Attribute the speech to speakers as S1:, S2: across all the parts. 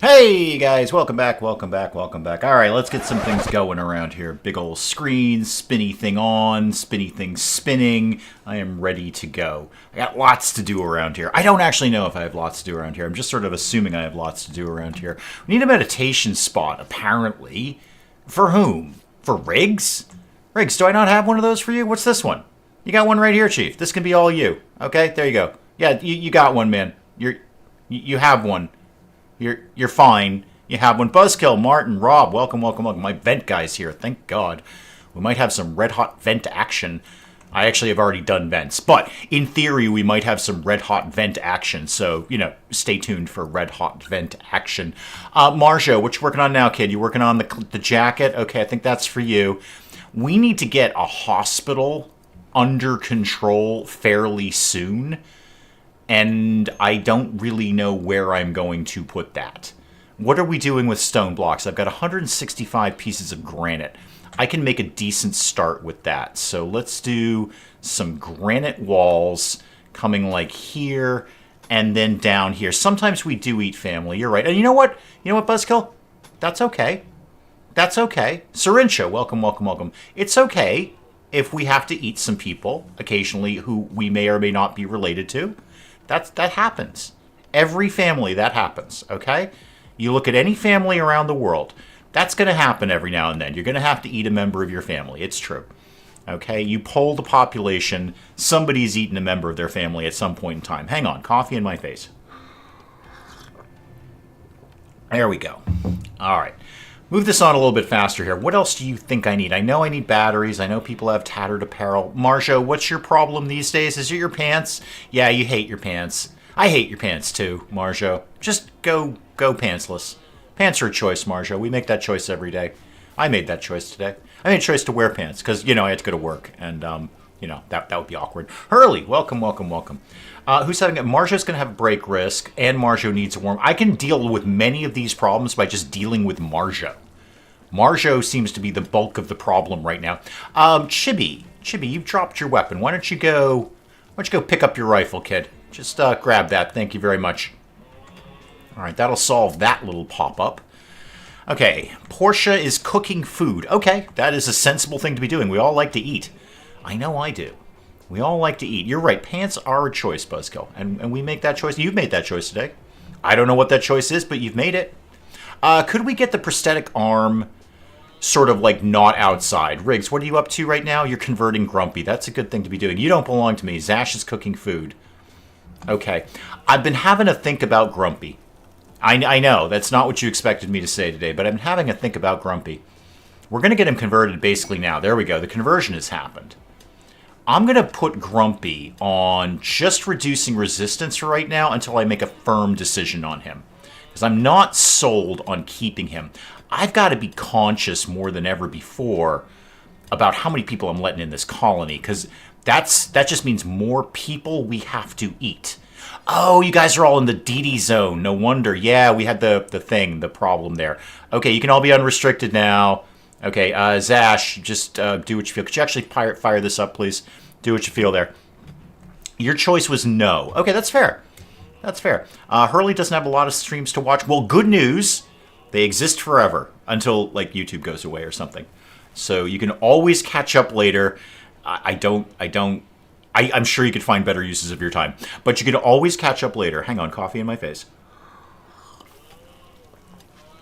S1: Hey guys, welcome back, welcome back, welcome back. Alright, let's get some things going around here. Big old screen, spinny thing on, spinny thing spinning. I am ready to go. I got lots to do around here. I don't actually know if I have lots to do around here. I'm just sort of assuming I have lots to do around here. We need a meditation spot, apparently. For whom? For Riggs? Riggs, do I not have one of those for you? What's this one? You got one right here, Chief. This can be all you. Okay, there you go. Yeah, you got one, man. You have one. You're fine. You have one. Buzzkill, Martin, Rob, welcome, welcome, welcome. My vent guy's here. Thank God. We might have some red hot vent action. I actually have already done vents, but in theory we might have some red hot vent action. So, you know, stay tuned for red hot vent action. Marjo, what you working on now, kid? You working on the jacket? Okay, I think that's for you. We need to get a hospital under control fairly soon. And I don't really know where I'm going to put that. What are we doing with stone blocks? I've got 165 pieces of granite. I can make a decent start with that. So let's do some granite walls coming like here and then down here. Sometimes we do eat family. You're right. And you know what? You know what, Buzzkill? That's okay. That's okay. Syrincha, welcome, welcome, welcome. It's okay if we have to eat some people occasionally who we may or may not be related to. That happens. Every family, that happens, okay? You look at any family around the world, that's going to happen every now and then. You're going to have to eat a member of your family. It's true. Okay? You poll the population, somebody's eaten a member of their family at some point in time. Hang on, coffee in my face. There we go. All right. Move this on a little bit faster here. What else do you think I need? I know I need batteries. I know people have tattered apparel. Marjo, what's your problem these days? Is it your pants? Yeah, you hate your pants. I hate your pants too, Marjo. Just go pantsless. Pants are a choice, Marjo. We make that choice every day. I made that choice today. I made a choice to wear pants because, you know, I had to go to work and, you know, that would be awkward. Hurley, welcome, welcome, welcome. Who's having it? Marjo's going to have break risk, and Marjo needs a warm. I can deal with many of these problems by just dealing with Marjo. Marjo seems to be the bulk of the problem right now. Chibi, you've dropped your weapon. Why don't you go pick up your rifle, kid? Just grab that. Thank you very much. All right, that'll solve that little pop-up. Okay, Portia is cooking food. Okay, that is a sensible thing to be doing. We all like to eat. I know I do. We all like to eat. You're right. Pants are a choice, Buzzkill. And we make that choice. You've made that choice today. I don't know what that choice is, but you've made it. Could we get the prosthetic arm sort of like not outside? Riggs, what are you up to right now? You're converting Grumpy. That's a good thing to be doing. You don't belong to me. Zash is cooking food. Okay. I've been having a think about Grumpy. I know. That's not what you expected me to say today, but I've been having a think about Grumpy. We're going to get him converted basically now. There we go. The conversion has happened. I'm going to put Grumpy on just reducing resistance for right now until I make a firm decision on him. Because I'm not sold on keeping him. I've got to be conscious more than ever before about how many people I'm letting in this colony. Because that just means more people we have to eat. Oh, you guys are all in the DD zone. No wonder. Yeah, we had the problem there. Okay, you can all be unrestricted now. Okay, Zash, just do what you feel. Could you actually fire this up, please? Do what you feel there. Your choice was no. Okay, that's fair. That's fair. Hurley doesn't have a lot of streams to watch. Well, good news. They exist forever until, like, YouTube goes away or something. So you can always catch up later. I'm sure you could find better uses of your time. But you can always catch up later. Hang on, coffee in my face.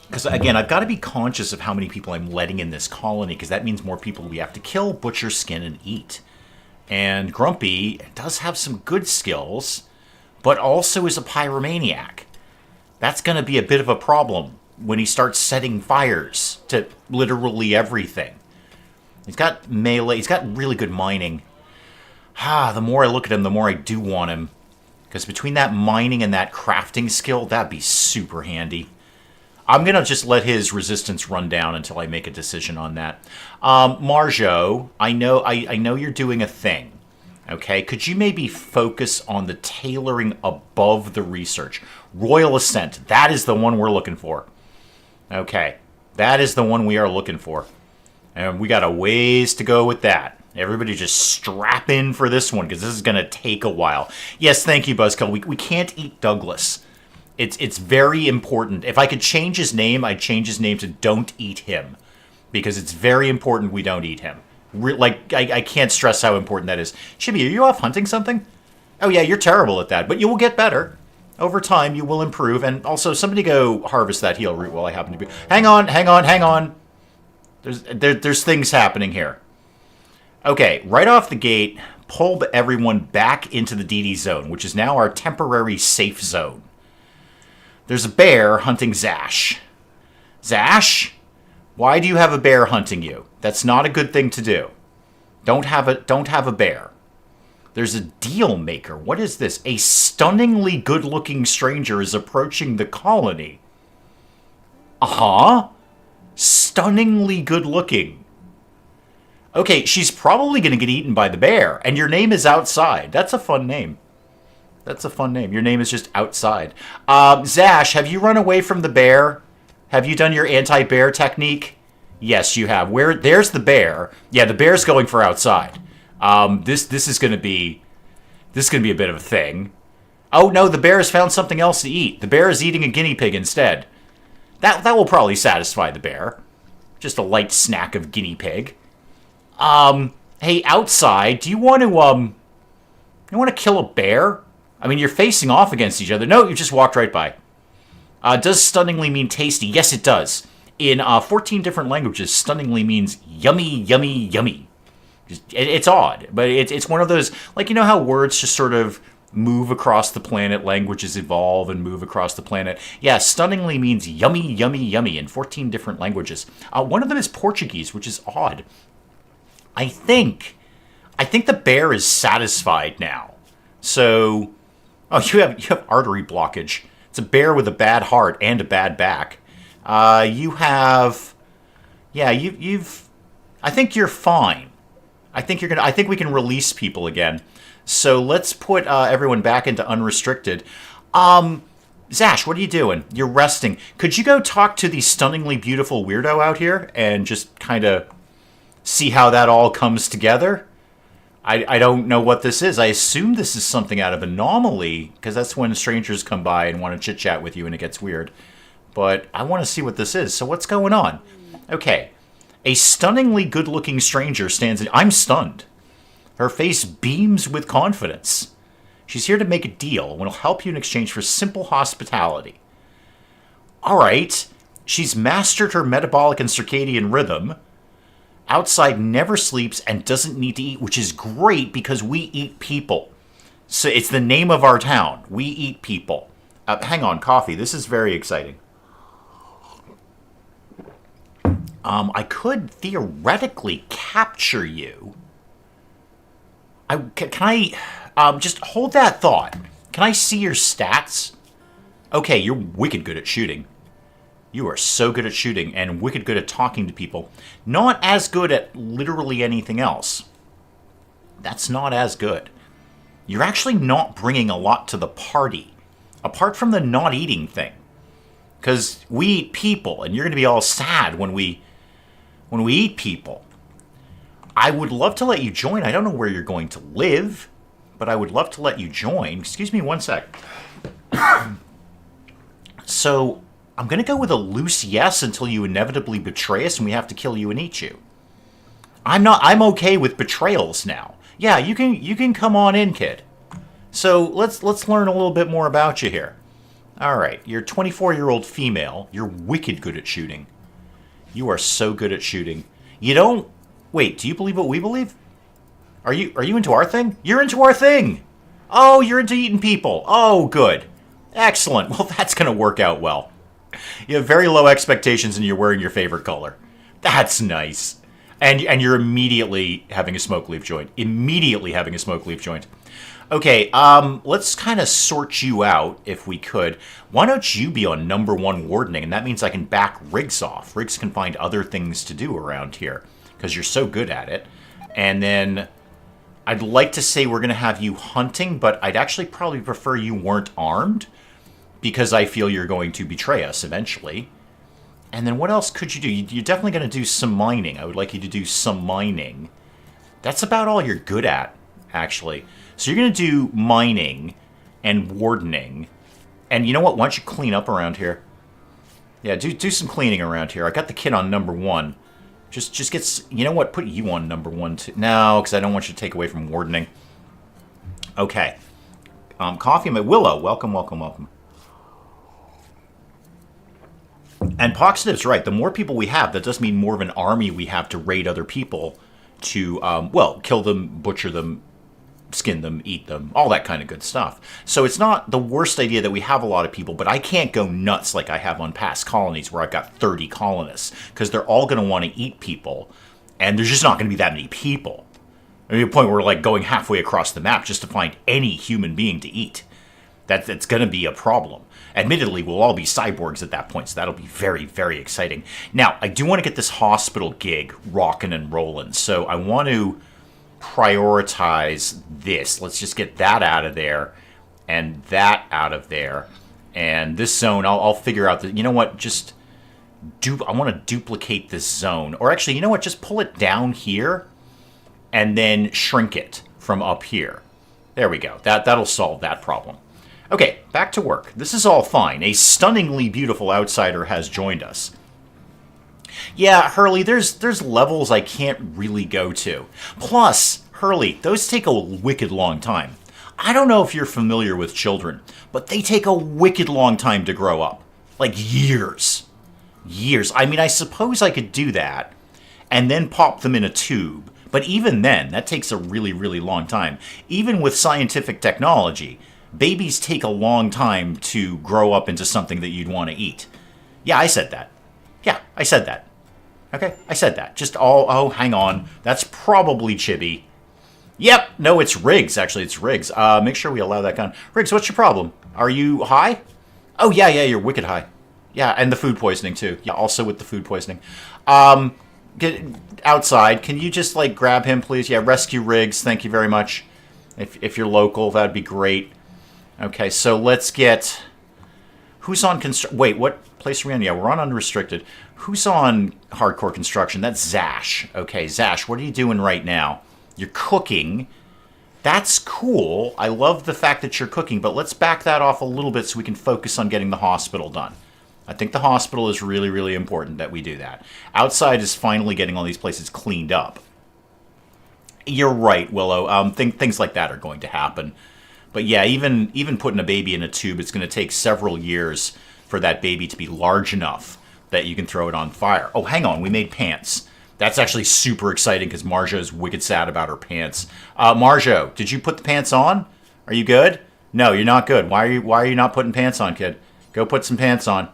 S1: Because, again, I've got to be conscious of how many people I'm letting in this colony, because that means more people we have to kill, butcher, skin, and eat. And Grumpy does have some good skills, but also is a pyromaniac. That's going to be a bit of a problem when he starts setting fires to literally everything. He's got melee. He's got really good mining. The more I look at him, the more I do want him. Because between that mining and that crafting skill, that'd be super handy. I'm going to just let his resistance run down until I make a decision on that. Marjo, I know you're doing a thing. Okay, could you maybe focus on the tailoring above the research? Royal Ascent, that is the one we're looking for. Okay, that is the one we are looking for. And we got a ways to go with that. Everybody just strap in for this one, because this is going to take a while. Yes, thank you, Buzzkill. We can't eat Douglas. It's very important. If I could change his name, I'd change his name to Don't Eat Him. Because it's very important we don't eat him. I can't stress how important that is. Chibi, are you off hunting something? Oh yeah, you're terrible at that, but you will get better. Over time, you will improve. And also, somebody go harvest that heal root while I happen to be... Hang on. There's things happening here. Okay, right off the gate, pull everyone back into the DD zone, which is now our temporary safe zone. There's a bear hunting Zash. Zash, why do you have a bear hunting you? That's not a good thing to do. Don't have a bear. There's a deal maker. What is this? A stunningly good-looking stranger is approaching the colony. Uh-huh. Stunningly good-looking. Okay, she's probably going to get eaten by the bear, and your name is Outside. That's a fun name. Your name is just Outside. Zash, have you run away from the bear? Have you done your anti-bear technique? Yes, you have. There's the bear. Yeah, the bear's going for Outside. This is going to be a bit of a thing. Oh no, the bear has found something else to eat. The bear is eating a guinea pig instead. That will probably satisfy the bear. Just a light snack of guinea pig. Hey, Outside, do you want to kill a bear? I mean, you're facing off against each other. No, you just walked right by. Does stunningly mean tasty? Yes, it does. In 14 different languages, stunningly means yummy, yummy, yummy. It's odd, but it's one of those, like, you know how words just sort of move across the planet, languages evolve and move across the planet. Yeah, stunningly means yummy, yummy, yummy in 14 different languages. One of them is Portuguese, which is odd. I think the bear is satisfied now. So, you have artery blockage. It's a bear with a bad heart and a bad back. You have, yeah, you've. I think you're fine. I think we can release people again. So let's put everyone back into unrestricted. Zash, what are you doing? You're resting. Could you go talk to the stunningly beautiful weirdo out here and just kind of see how that all comes together? I don't know what this is. I assume this is something out of Anomaly, because that's when strangers come by and want to chit-chat with you and it gets weird. But I want to see what this is. So what's going on? Okay. A stunningly good-looking stranger stands in... I'm stunned. Her face beams with confidence. She's here to make a deal and will help you in exchange for simple hospitality. Alright. She's mastered her metabolic and circadian rhythm. Outside never sleeps and doesn't need to eat, which is great because we eat people. So it's the name of our town. We eat people. Hang on, coffee. This is very exciting. I could theoretically capture you. Can I just hold that thought? Can I see your stats? Okay, you're wicked good at shooting. You are so good at shooting and wicked good at talking to people. Not as good at literally anything else. That's not as good. You're actually not bringing a lot to the party, apart from the not eating thing. Because we eat people, and you're going to be all sad when we eat people. I would love to let you join. I don't know where you're going to live, but I would love to let you join. Excuse me one sec. So, I'm going to go with a loose yes until you inevitably betray us and we have to kill you and eat you. I'm okay with betrayals now. Yeah, you can come on in, kid. So, let's learn a little bit more about you here. Alright, you're a 24-year-old female. You're wicked good at shooting. You are so good at shooting. You don't... Wait, do you believe what we believe? Are you into our thing? You're into our thing! Oh, you're into eating people. Oh, good. Excellent. Well, that's going to work out well. You have very low expectations and you're wearing your favorite color. That's nice. And you're immediately having a smoke leaf joint. Immediately having a smoke leaf joint. Okay, let's kind of sort you out, if we could. Why don't you be on number 1 wardening, and that means I can back Riggs off. Riggs can find other things to do around here, because you're so good at it. And then, I'd like to say we're going to have you hunting, but I'd actually probably prefer you weren't armed, because I feel you're going to betray us eventually. And then what else could you do? You're definitely going to do some mining. I would like you to do some mining. That's about all you're good at, actually. So you're going to do mining and wardening. And you know what? Why don't you clean up around here? Yeah, do some cleaning around here. I got the kid on number 1. Just get... You know what? Put you on number 1, too. No, because I don't want you to take away from wardening. Okay. Coffee, my Willow. Welcome, welcome, welcome. And Poxitive's right. The more people we have, that does mean more of an army we have to raid other people to, well, kill them, butcher them, skin them, eat them, all that kind of good stuff. So it's not the worst idea that we have a lot of people, but I can't go nuts like I have on past colonies where I've got 30 colonists, because they're all going to want to eat people, and there's just not going to be that many people. I mean, a point where we're like going halfway across the map just to find any human being to eat. That's going to be a problem. Admittedly, we'll all be cyborgs at that point, so that'll be very, very exciting. Now, I do want to get this hospital gig rocking and rolling, so I want to prioritize this. Let's just get that out of there, and that out of there. And this zone, I'll figure out that, you know what, just I want to duplicate this zone. Or actually, you know what, just pull it down here, and then shrink it from up here. There we go. That'll solve that problem. Okay, back to work. This is all fine. A stunningly beautiful outsider has joined us. Yeah, Hurley, there's levels I can't really go to. Plus, Hurley, those take a wicked long time. I don't know if you're familiar with children, but they take a wicked long time to grow up. Like years. Years. I mean, I suppose I could do that and then pop them in a tube. But even then, that takes a really, really long time. Even with scientific technology, babies take a long time to grow up into something that you'd want to eat. Yeah, I said that. Yeah, I said that. Okay, I said that. Just oh, hang on. That's probably Chibi. Yep, no, it's Riggs, actually. It's Riggs. Make sure we allow that gun. Riggs, what's your problem? Are you high? Oh, yeah, you're wicked high. Yeah, and the food poisoning, too. Yeah, also with the food poisoning. Get outside. Can you just, like, grab him, please? Yeah, rescue Riggs. Thank you very much. If you're local, that'd be great. Okay, so let's get... Who's on construction? Wait, what place are we on? Yeah, we're on unrestricted. Who's on hardcore construction? That's Zash. Okay, Zash, what are you doing right now? You're cooking. That's cool. I love the fact that you're cooking, but let's back that off a little bit so we can focus on getting the hospital done. I think the hospital is really, really important that we do that. Outside is finally getting all these places cleaned up. You're right, Willow. Things like that are going to happen. But yeah, even putting a baby in a tube, it's going to take several years for that baby to be large enough that you can throw it on fire. Oh, hang on, we made pants. That's actually super exciting because Marjo is wicked sad about her pants. Marjo, did you put the pants on? Are you good? No, you're not good. Why are you not putting pants on, kid? Go put some pants on.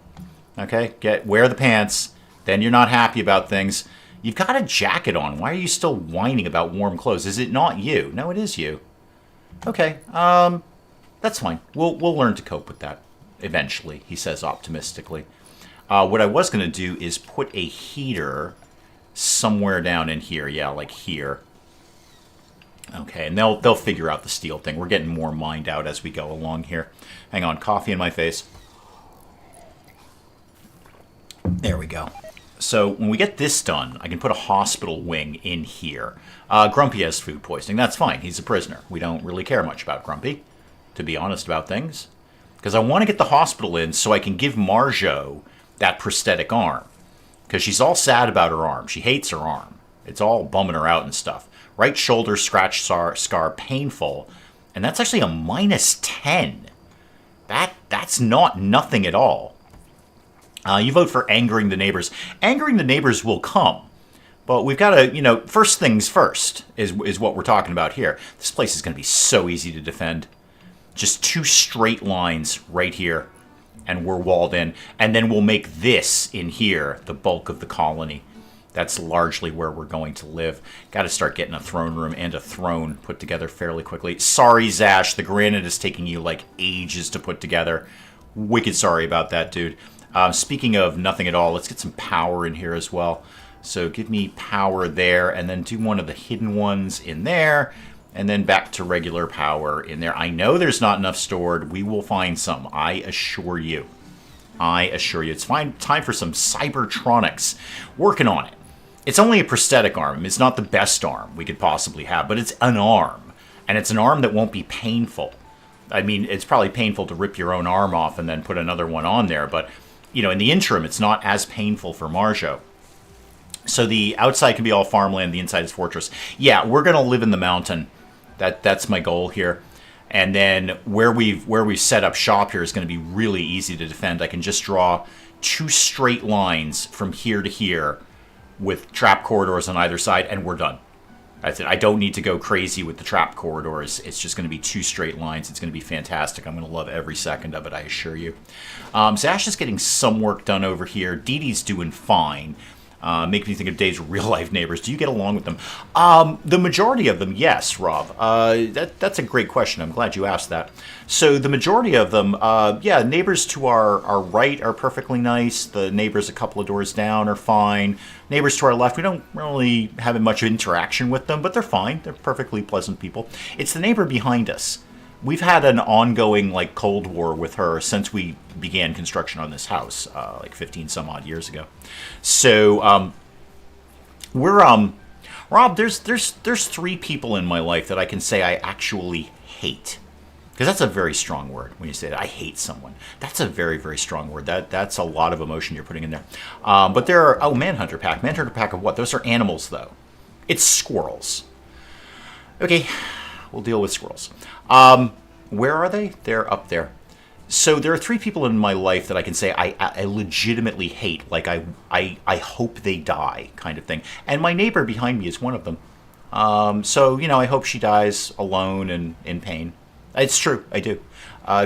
S1: Okay, wear the pants. Then you're not happy about things. You've got a jacket on. Why are you still whining about warm clothes? Is it not you? No, it is you. Okay, that's fine. We'll learn to cope with that eventually, he says optimistically. What I was going to do is put a heater somewhere down in here. Yeah, like here. Okay, and they'll figure out the steel thing. We're getting more mined out as we go along here. Hang on, coffee in my face. There we go. So when we get this done, I can put a hospital wing in here. Grumpy has food poisoning. That's fine. He's a prisoner. We don't really care much about Grumpy, to be honest about things. Because I want to get the hospital in so I can give Marjo that prosthetic arm. Because she's all sad about her arm. She hates her arm. It's all bumming her out and stuff. Right shoulder scratch scar, painful. And that's actually a -10. That's not nothing at all. You vote for angering the neighbors. Angering the neighbors will come. But we've got to, first things first is what we're talking about here. This place is going to be so easy to defend. Just 2 straight lines right here. And we're walled in. And then we'll make this in here the bulk of the colony. That's largely where we're going to live. Got to start getting a throne room and a throne put together fairly quickly. Sorry, Zash. The granite is taking you, like, ages to put together. Wicked sorry about that, dude. Speaking of nothing at all, let's get some power in here as well. So give me power there, and then do one of the hidden ones in there, and then back to regular power in there. I know there's not enough stored. We will find some, I assure you. I assure you. It's time for some Cybertronics. Working on it. It's only a prosthetic arm. It's not the best arm we could possibly have, but it's an arm. And it's an arm that won't be painful. I mean, it's probably painful to rip your own arm off and then put another one on there, but, you know, in the interim, it's not as painful for Marjo. So the outside can be all farmland, the inside is fortress. Yeah, we're going to live in the mountain. That's my goal here. And then where we've set up shop here is going to be really easy to defend. I can just draw 2 straight lines from here to here with trap corridors on either side, and we're done. That's it. I don't need to go crazy with the trap corridors. It's just going to be 2 straight lines. It's going to be fantastic. I'm going to love every second of it, I assure you. Zash is getting some work done over here. Dee Dee's doing fine. Make me think of Dave's real-life neighbors. Do you get along with them? The majority of them, yes, Rob. That's a great question. I'm glad you asked that. So the majority of them, yeah, neighbors to our right are perfectly nice. The neighbors a couple of doors down are fine. Neighbors to our left, we don't really have much interaction with them, but they're fine. They're perfectly pleasant people. It's the neighbor behind us. We've had an ongoing, like, Cold War with her since we began construction on this house, like 15 some odd years ago. So, we're, Rob, there's 3 people in my life that I can say I actually hate. Because that's a very strong word when you say that. I hate someone. That's a very, very strong word. That's a lot of emotion you're putting in there. But there are, Manhunter Pack. Manhunter Pack of what? Those are animals, though. It's squirrels. Okay, we'll deal with squirrels. Where are they? They're up there. So there are 3 people in my life that I can say I legitimately hate. Like, I hope they die kind of thing. And my neighbor behind me is one of them. So, you know, I hope she dies alone and in pain. It's true, I do.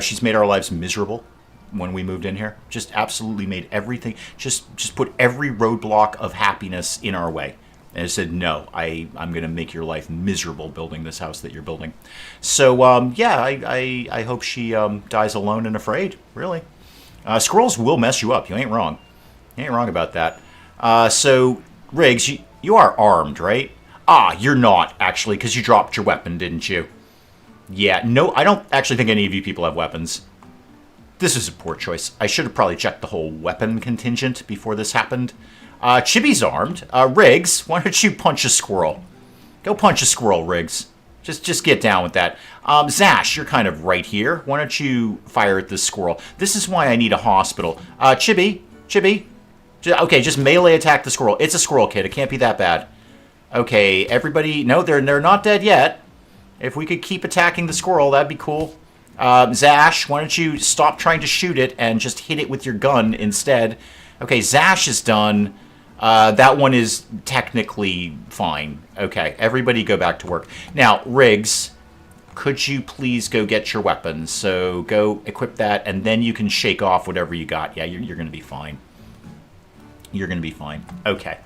S1: She's made our lives miserable when we moved in here. Just absolutely made everything, just put every roadblock of happiness in our way. And I said, no, I'm going to make your life miserable building this house that you're building. So, yeah, I hope she dies alone and afraid, really. Squirrels will mess you up. You ain't wrong. You ain't wrong about that. So, Riggs, you are armed, right? You're not, actually, because you dropped your weapon, didn't you? Yeah, no, I don't actually think any of you people have weapons. This is a poor choice. I should have probably checked the whole weapon contingent before this happened. Chibi's armed. Riggs, why don't you punch a squirrel? Go punch a squirrel, Riggs. Just get down with that. Zash, you're kind of right here. Why don't you fire at this squirrel? This is why I need a hospital. Chibi. Okay, just melee attack the squirrel. It's a squirrel, kid. It can't be that bad. Okay, everybody... No, they're not dead yet. If we could keep attacking the squirrel, that'd be cool. Zash, why don't you stop trying to shoot it and just hit it with your gun instead? Okay, Zash is done. That one is technically fine. Okay, everybody go back to work. Now, Riggs, could you please go get your weapons? So go equip that, and then you can shake off whatever you got. Yeah, you're going to be fine. You're going to be fine. Okay.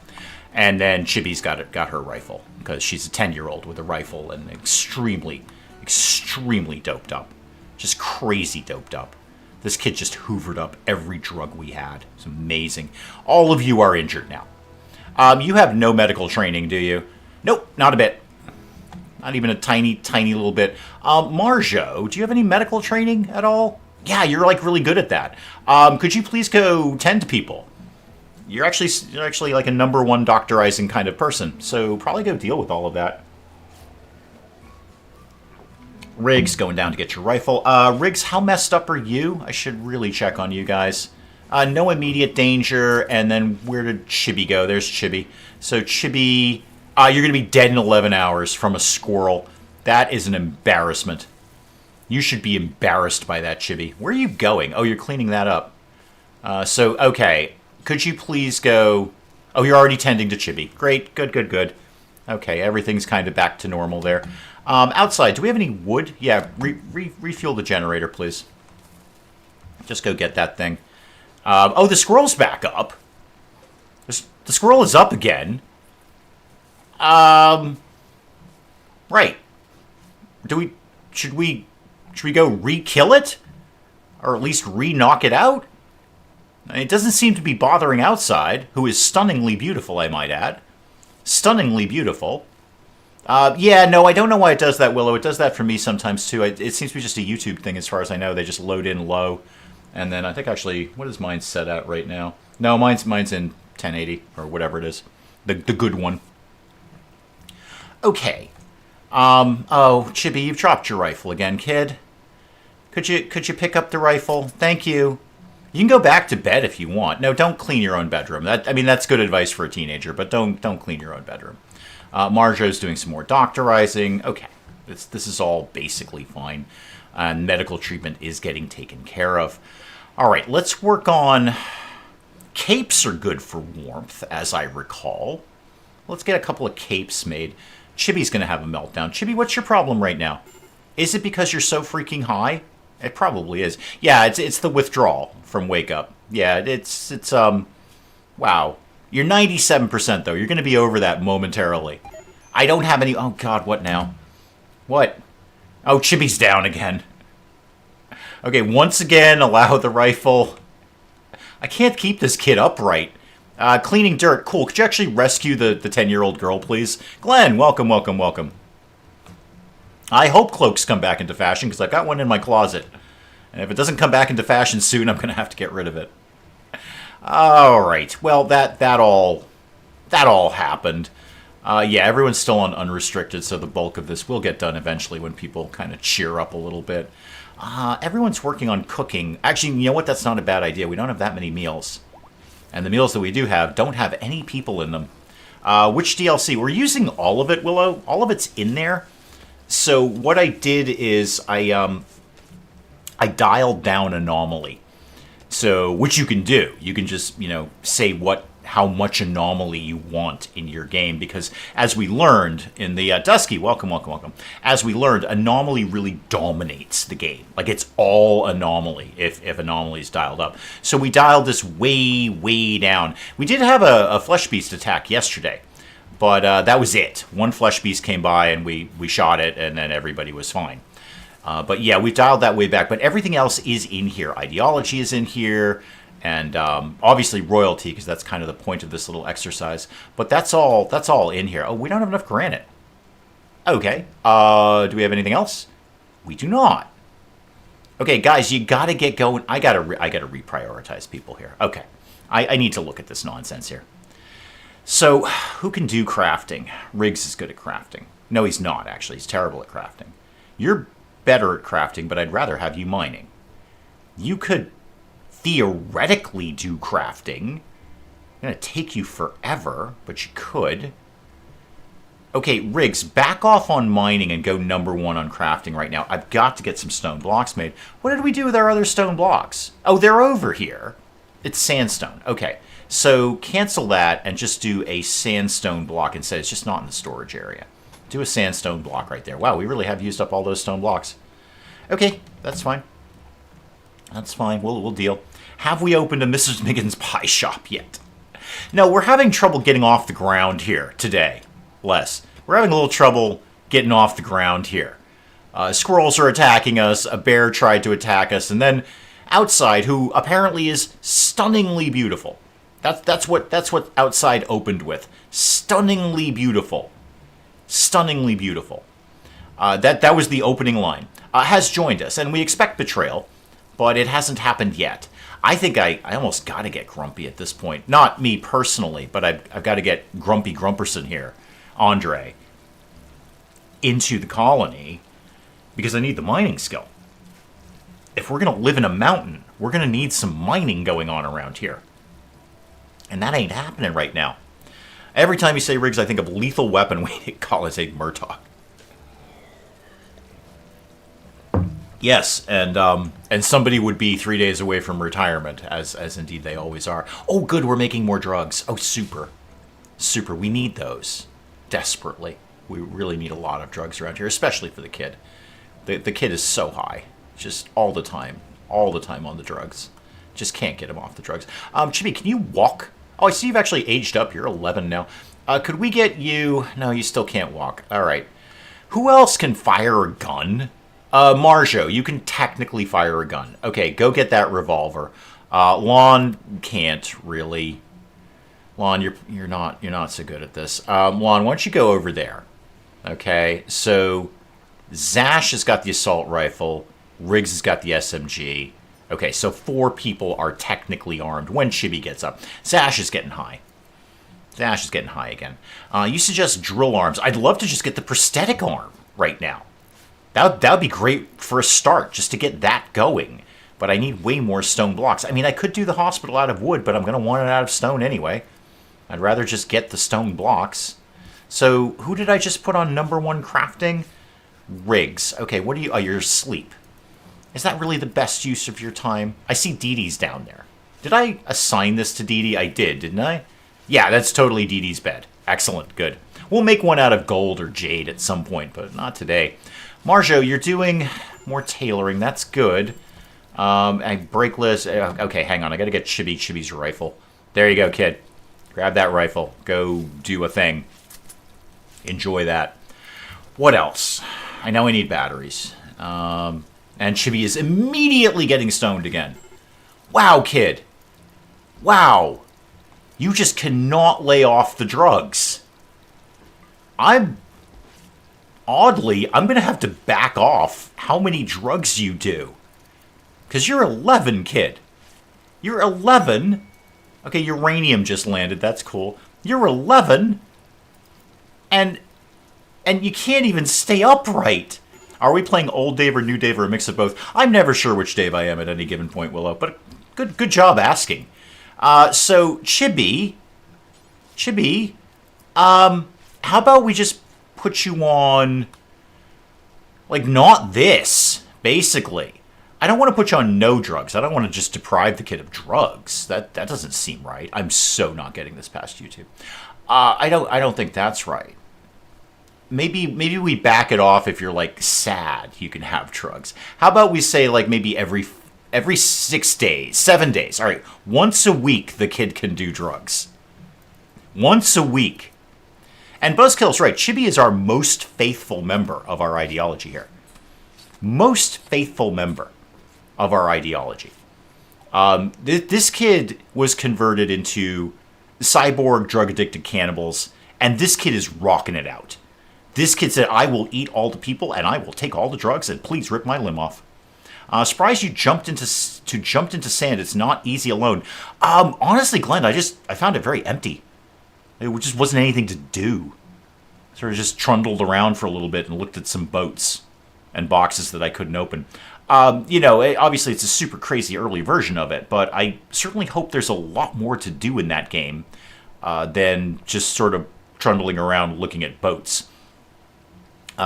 S1: And then Chibi's got her rifle, because she's a 10-year-old with a rifle and extremely doped up. Just crazy doped up. This kid just hoovered up every drug we had. It's amazing. All of you are injured now. You have no medical training, do you? Nope, not a bit. Not even a tiny little bit. Marjo, do you have any medical training at all? Yeah, you're like really good at that. Could you please go tend to people? You're actually like a #1 doctorizing kind of person, so probably go deal with all of that. Riggs, going down to get your rifle. Riggs, how messed up are you? I should really check on you guys. No immediate danger, and then where did Chibi go? There's Chibi. So Chibi, you're going to be dead in 11 hours from a squirrel. That is an embarrassment. You should be embarrassed by that, Chibi. Where are you going? Oh, you're cleaning that up. So, okay. Could you please go... Oh, you're already tending to Chibi. Great. Good. Okay, everything's kind of back to normal there. Outside, do we have any wood? Yeah, refuel the generator, please. Just go get that thing. Oh, the squirrel's back up. The squirrel is up again. Right. Should we go re-kill it? Or at least re-knock it out? It doesn't seem to be bothering outside, who is stunningly beautiful, I might add. Stunningly beautiful. Yeah, no, I don't know why it does that, Willow. It does that for me sometimes, too. It seems to be just a YouTube thing, as far as I know. They just load in low. And then I think, actually, what is mine set at right now? No, mine's in 1080, or whatever it is. The good one. Okay. Oh, Chibi, you've dropped your rifle again, kid. Could you pick up the rifle? Thank you. You can go back to bed if you want. No, don't clean your own bedroom. That's good advice for a teenager, but don't clean your own bedroom. Marjo's doing some more doctorizing. Okay, this is all basically fine. And medical treatment is getting taken care of. All right, let's work on... Capes are good for warmth, as I recall. Let's get a couple of capes made. Chibi's going to have a meltdown. Chibi, what's your problem right now? Is it because you're so freaking high? It probably is. Yeah, it's the withdrawal from Wake Up. Yeah, it's wow. You're 97% though. You're going to be over that momentarily. I don't have any... Oh god, what now? What? Oh, Chibi's down again. Okay, once again, allow the rifle. I can't keep this kid upright. Cleaning dirt. Cool. Could you actually rescue the 10-year-old girl, please? Glenn, welcome, welcome, welcome. I hope cloaks come back into fashion, because I've got one in my closet. And if it doesn't come back into fashion soon, I'm going to have to get rid of it. All right. Well, that all happened. Yeah, everyone's still on unrestricted, so the bulk of this will get done eventually when people kind of cheer up a little bit. Everyone's working on cooking. Actually, you know what? That's not a bad idea. We don't have that many meals. And the meals that we do have don't have any people in them. Which DLC? We're using all of it, Willow. All of it's in there. So what I did is I dialed down anomaly. So, which you can do. You can just, say how much anomaly you want in your game, because as we learned in the Dusky, welcome, welcome, welcome. As we learned, anomaly really dominates the game. Like, it's all anomaly if anomaly is dialed up. So we dialed this way, way down. We did have a flesh beast attack yesterday, but that was it. One flesh beast came by and we shot it, and then everybody was fine. But yeah, we dialed that way back. But everything else is in here. Ideology is in here. And obviously royalty, because that's kind of the point of this little exercise. But that's all in here. Oh, we don't have enough granite. Okay. Do we have anything else? We do not. Okay, guys, you got to get going. I gotta reprioritize people here. Okay. I need to look at this nonsense here. So, who can do crafting? Riggs is good at crafting. No, he's not, actually. He's terrible at crafting. You're better at crafting, but I'd rather have you mining. You could theoretically do crafting. It's going to take you forever, but you could. Okay, Riggs, back off on mining and go #1 on crafting right now. I've got to get some stone blocks made. What did we do with our other stone blocks? Oh, they're over here. It's sandstone. Okay, so cancel that and just do a sandstone block instead. It's just not in the storage area. Do a sandstone block right there. Wow, we really have used up all those stone blocks. Okay, that's fine. That's fine. We'll deal. Have we opened a Mrs. Miggins pie shop yet? No, we're having trouble getting off the ground here today. Les, we're having a little trouble getting off the ground here. Squirrels are attacking us. A bear tried to attack us, and then outside, who apparently is stunningly beautiful. That's what outside opened with. Stunningly beautiful. Stunningly beautiful. That was the opening line. Has joined us, and we expect betrayal, but it hasn't happened yet. I think I almost got to get grumpy at this point. Not me personally, but I've got to get Grumpy Grumperson here, Andre, into the colony, because I need the mining skill. If we're going to live in a mountain, we're going to need some mining going on around here. And that ain't happening right now. Every time you say Riggs, I think of Lethal Weapon. Wait, call it a Murtaugh. Yes, and somebody would be 3 days away from retirement, as indeed they always are. Oh, good, we're making more drugs. Oh, super. Super, we need those. Desperately. We really need a lot of drugs around here, especially for the kid. The kid is so high. Just all the time on the drugs. Just can't get him off the drugs. Chibi, can you walk? Oh, I see you've actually aged up. You're 11 now. Could we get you... No, you still can't walk. All right. Who else can fire a gun? Marjo, you can technically fire a gun. Okay, go get that revolver. Lon can't really. Lon, you're not so good at this. Lon, why don't you go over there? Okay, so Zash has got the assault rifle. Riggs has got the SMG. Okay, so 4 people are technically armed when Chibi gets up. Zash is getting high. Zash is getting high again. You suggest drill arms. I'd love to just get the prosthetic arm right now. That would be great for a start, just to get that going. But I need way more stone blocks. I mean, I could do the hospital out of wood, but I'm going to want it out of stone anyway. I'd rather just get the stone blocks. So, who did I just put on #1 crafting? Riggs. Okay, what are you... Oh, you're asleep. Is that really the best use of your time? I see Dee Dee's down there. Did I assign this to Dee Dee? I did, didn't I? Yeah, that's totally Dee Dee's bed. Excellent, good. We'll make one out of gold or jade at some point, but not today. Marjo, you're doing more tailoring. That's good. Brakeless. Okay, hang on. I got to get Chibi's rifle. There you go, kid. Grab that rifle. Go do a thing. Enjoy that. What else? I know I need batteries. And Chibi is immediately getting stoned again. Wow, kid. Wow. You just cannot lay off the drugs. Oddly, I'm going to have to back off how many drugs you do. Because you're 11, kid. You're 11. Okay, uranium just landed. That's cool. You're 11. And you can't even stay upright. Are we playing old Dave or new Dave or a mix of both? I'm never sure which Dave I am at any given point, Willow. But good job asking. So, Chibi, how about we just put you on, like, not this, basically. I don't want to put you on no drugs. I don't want to just deprive the kid of drugs. That doesn't seem right. I'm so not getting this past YouTube. I don't think that's right. Maybe we back it off. If you're, like, sad, you can have drugs. How about we say, like, maybe every 6 days, 7 days. All right, once a week the kid can do drugs. Once a week. And Buzzkill's right. Chibi is our most faithful member of our ideology here. Most faithful member of our ideology. This kid was converted into cyborg drug-addicted cannibals, and this kid is rocking it out. This kid said, I will eat all the people, and I will take all the drugs, and please rip my limb off. Surprised you jumped into sand. It's not easy alone. Honestly, Glenn, I found it very empty. It just wasn't anything to do. Sort of just trundled around for a little bit and looked at some boats and boxes that I couldn't open. Obviously it's a super crazy early version of it, but I certainly hope there's a lot more to do in that game than just sort of trundling around looking at boats.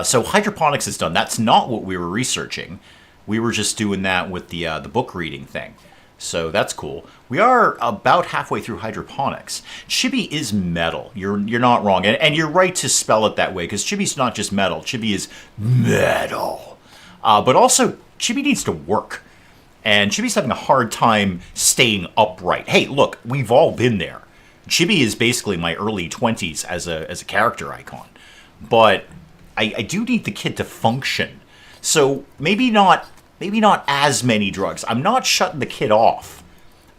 S1: So hydroponics is done. That's not what we were researching. We were just doing that with the book reading thing. So that's cool. We are about halfway through hydroponics. Chibi is metal. You're not wrong. And you're right to spell it that way, because Chibi's not just metal. Chibi is metal. But also, Chibi needs to work. And Chibi's having a hard time staying upright. Hey, look, we've all been there. Chibi is basically my early 20s as a character icon. But I do need the kid to function. So maybe not as many drugs. I'm not shutting the kid off.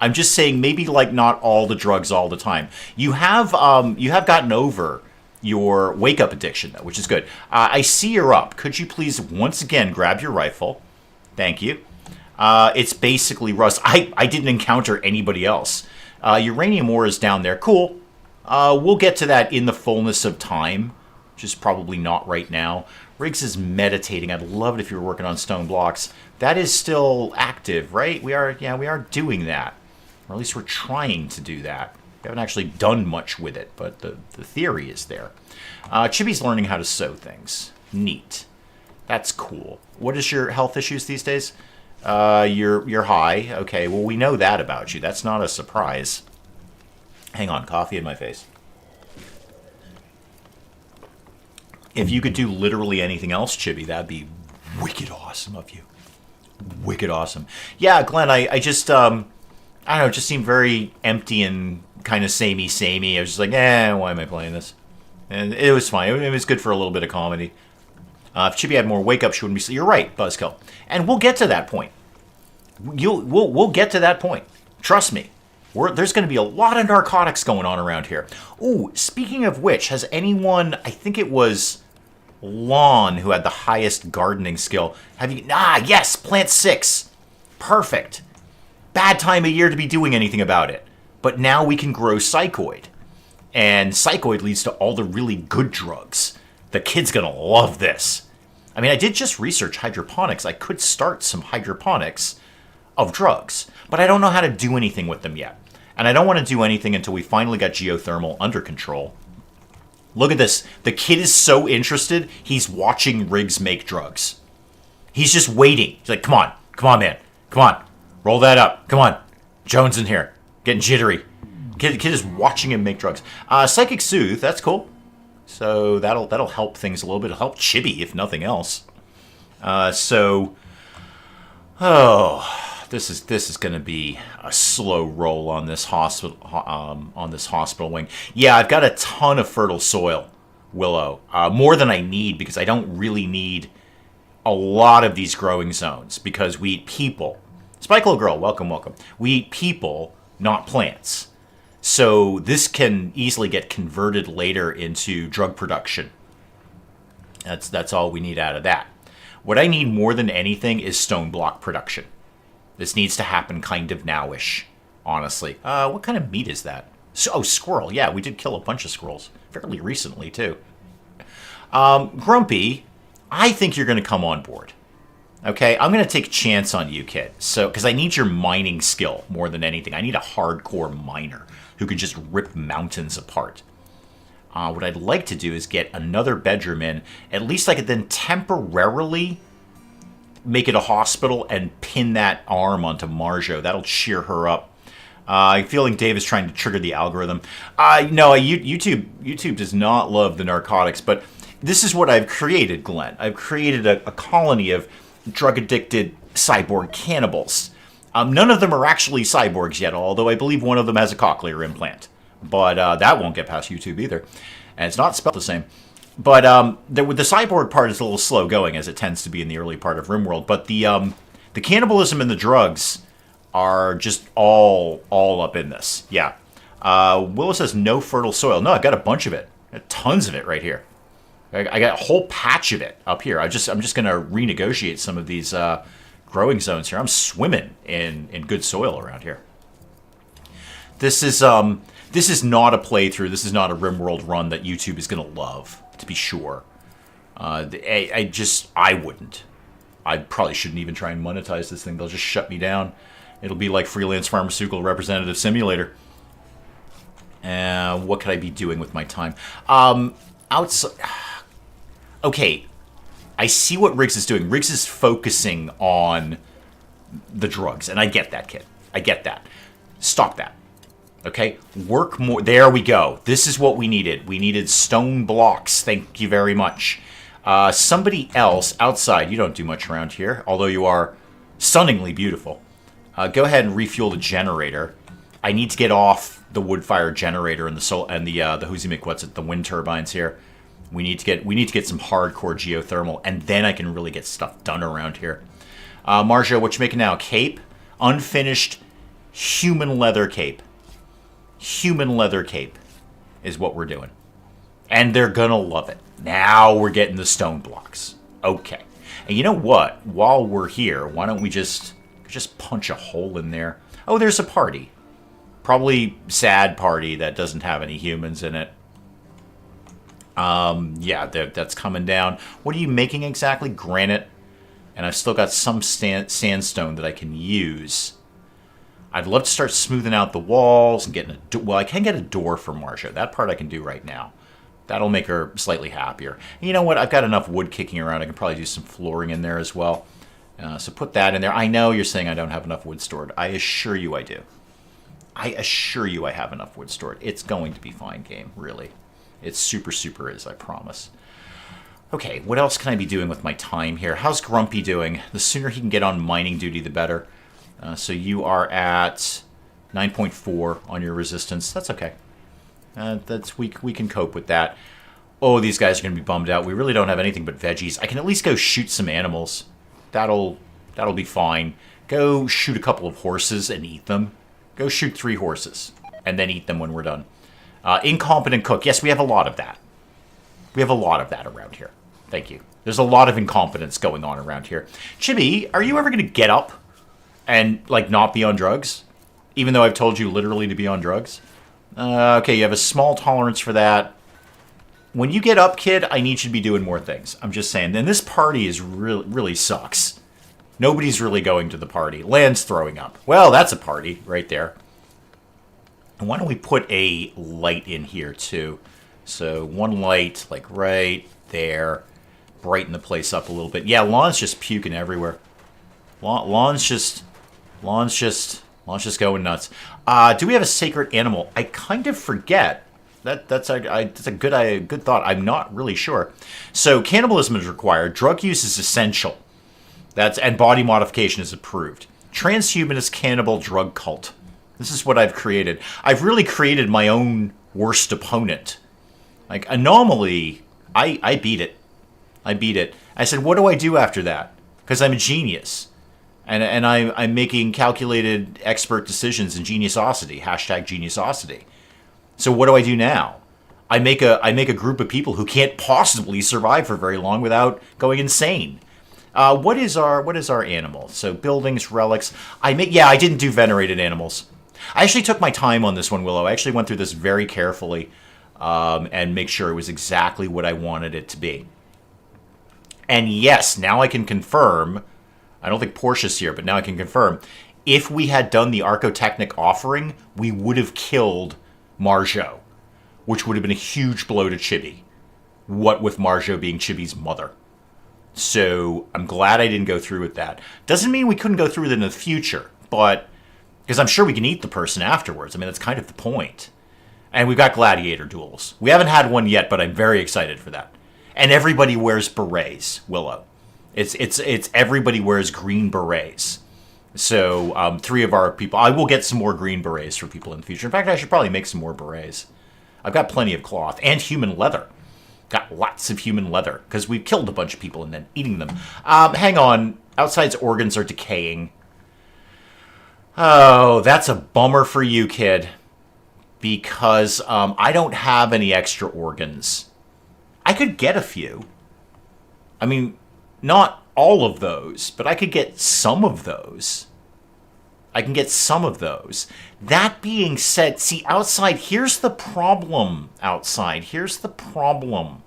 S1: I'm just saying maybe like not all the drugs all the time. You have gotten over your wake-up addiction, though, which is good. I see you're up. Could you please once again grab your rifle? Thank you. It's basically rust. I didn't encounter anybody else. Uranium ore is down there. Cool. We'll get to that in the fullness of time, which is probably not right now. Riggs is meditating. I'd love it if you were working on stone blocks. That is still active, right? We are doing that. Or at least we're trying to do that. We haven't actually done much with it, but the theory is there. Chibi's learning how to sew things. Neat. That's cool. What is your health issues these days? You're high. Okay, well, we know that about you. That's not a surprise. Hang on, coffee in my face. If you could do literally anything else, Chibi, that'd be wicked awesome of you. Wicked awesome. Yeah, Glenn, I just, I don't know, it just seemed very empty and kind of samey. I was just like, why am I playing this? And it was fine. It was good for a little bit of comedy. If Chibi had more wake-up, she wouldn't be... You're right, Buzzkill. And we'll get to that point. We'll get to that point. Trust me. There's going to be a lot of narcotics going on around here. Ooh, speaking of which, has anyone... I think it was Lon who had the highest gardening skill. Have you... yes, plant 6. Perfect. Bad time of year to be doing anything about it. But now we can grow psychoid. And psychoid leads to all the really good drugs. The kid's going to love this. I mean, I did just research hydroponics. I could start some hydroponics of drugs, but I don't know how to do anything with them yet. And I don't want to do anything until we finally got geothermal under control. Look at this. The kid is so interested, he's watching Riggs make drugs. He's just waiting. He's like, come on, man. Come on. Roll that up. Come on. Jones in here. Getting jittery. Kid is watching him make drugs. Psychic Soothe, that's cool. So that'll help things a little bit. It'll help Chibi, if nothing else. This is going to be a slow roll on this hospital wing. Yeah, I've got a ton of fertile soil, Willow. More than I need, because I don't really need a lot of these growing zones, because we eat people. Spikelow Girl, welcome. We eat people, not plants. So this can easily get converted later into drug production. That's all we need out of that. What I need more than anything is stone block production. This needs to happen kind of nowish, honestly. What kind of meat is that? Oh, squirrel. Yeah, we did kill a bunch of squirrels fairly recently, too. Grumpy, I think you're going to come on board. Okay, I'm going to take a chance on you, kid. Because I need your mining skill more than anything. I need a hardcore miner who can just rip mountains apart. What I'd like to do is get another bedroom in. At least I could then temporarily make it a hospital and pin that arm onto Marjo. That'll cheer her up. I'm feeling Dave is trying to trigger the algorithm. No, YouTube does not love the narcotics, but this is what I've created, Glenn. I've created a colony of drug-addicted cyborg cannibals. None of them are actually cyborgs yet, although I believe one of them has a cochlear implant. But that won't get past YouTube either. And it's not spelled the same. But the cyborg part is a little slow going, as it tends to be in the early part of RimWorld. But the cannibalism and the drugs are just all up in this. Yeah. Willow says no fertile soil. No, I've got a bunch of it. Tons of it right here. I got a whole patch of it up here. I'm just going to renegotiate some of these growing zones here. I'm swimming in good soil around here. This is not a playthrough. This is not a RimWorld run that YouTube is going to love, to be sure. I wouldn't. I probably shouldn't even try and monetize this thing. They'll just shut me down. It'll be like Freelance Pharmaceutical Representative Simulator. What could I be doing with my time? Outside. Okay, I see what Riggs is doing. Riggs is focusing on the drugs, and I get that, kid. I get that. Stop that. Okay, work more. There we go. This is what we needed. We needed stone blocks. Thank you very much. Somebody else outside. You don't do much around here, although you are stunningly beautiful. Go ahead and refuel the generator. I need to get off the wood-fired generator and the Who's What's it? The wind turbines here. We need to get some hardcore geothermal, and then I can really get stuff done around here. Marjo, what you making now? Cape, unfinished human leather cape. Human leather cape is what we're doing, and they're gonna love it. Now we're getting the stone blocks. Okay, and you know what? While we're here, why don't we just punch a hole in there? Oh, there's a party. Probably sad party that doesn't have any humans in it. Yeah, that's coming down. What are you making exactly? Granite. And I've still got some sandstone that I can use. I'd love to start smoothing out the walls and getting I can get a door for Marcia. That part I can do right now. That'll make her slightly happier. And you know what? I've got enough wood kicking around. I can probably do some flooring in there as well. So put that in there. I know you're saying I don't have enough wood stored. I assure you I do. I assure you I have enough wood stored. It's going to be fine, game, really. It super is, I promise. Okay, what else can I be doing with my time here? How's Grumpy doing? The sooner he can get on mining duty, the better. So you are at 9.4 on your resistance. That's okay. We can cope with that. Oh, these guys are going to be bummed out. We really don't have anything but veggies. I can at least go shoot some animals. That'll be fine. Go shoot a couple of horses and eat them. Go shoot 3 horses and then eat them when we're done. Incompetent cook. Yes, we have a lot of that. We have a lot of that around here. Thank you. There's a lot of incompetence going on around here. Chibi, are you ever going to get up and, like, not be on drugs? Even though I've told you literally to be on drugs? Okay, you have a small tolerance for that. when you get up, kid, I need you to be doing more things. I'm just saying. And this party is really sucks. Nobody's really going to the party. Land's throwing up. Well, that's a party right there. And why don't we put a light in here, too? So one light, like right there. Brighten the place up a little bit. Yeah, Lawn's just puking everywhere. Lawn's just going nuts. Do we have a sacred animal? I kind of forget. That's a good thought. I'm not really sure. So cannibalism is required. Drug use is essential. And body modification is approved. Transhumanist cannibal drug cult. This is what I've created. I've really created my own worst opponent. Like Anomaly, I beat it. I said, what do I do after that? Because I'm a genius. And I'm making calculated expert decisions in geniusosity. Hashtag geniusosity. So what do I do now? I make a group of people who can't possibly survive for very long without going insane. What is our animal? So buildings, relics. I didn't do venerated animals. I actually took my time on this one, Willow. I actually went through this very carefully and make sure it was exactly what I wanted it to be. And yes, now I can confirm. I don't think Portia's here, but now I can confirm. If we had done the Archotechnic offering, we would have killed Marjo, which would have been a huge blow to Chibi. What with Marjo being Chibi's mother. So I'm glad I didn't go through with that. Doesn't mean we couldn't go through with it in the future, but because I'm sure we can eat the person afterwards. I mean, that's kind of the point. And we've got gladiator duels. We haven't had one yet, but I'm very excited for that. And everybody wears berets, Willow. It's everybody wears green berets. So 3 of our people, I will get some more green berets for people in the future. In fact, I should probably make some more berets. I've got plenty of cloth and human leather. Got lots of human leather because we've killed a bunch of people and then eating them. Hang on. Outside's organs are decaying. Oh, that's a bummer for you, kid. Because I don't have any extra organs. I could get a few. I mean, not all of those, but I could get some of those. I can get some of those. That being said, see, outside, here's the problem, outside. Here's the problem.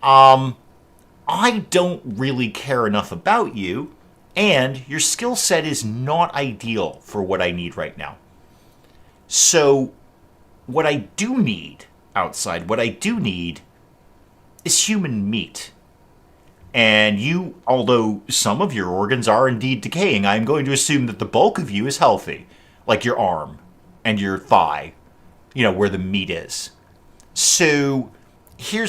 S1: I don't really care enough about you, and your skill set is not ideal for what I need right now. So, what I do need, outside, what I do need is human meat. And you, although some of your organs are indeed decaying, I'm going to assume that the bulk of you is healthy. Like your arm and your thigh, where the meat is. So here,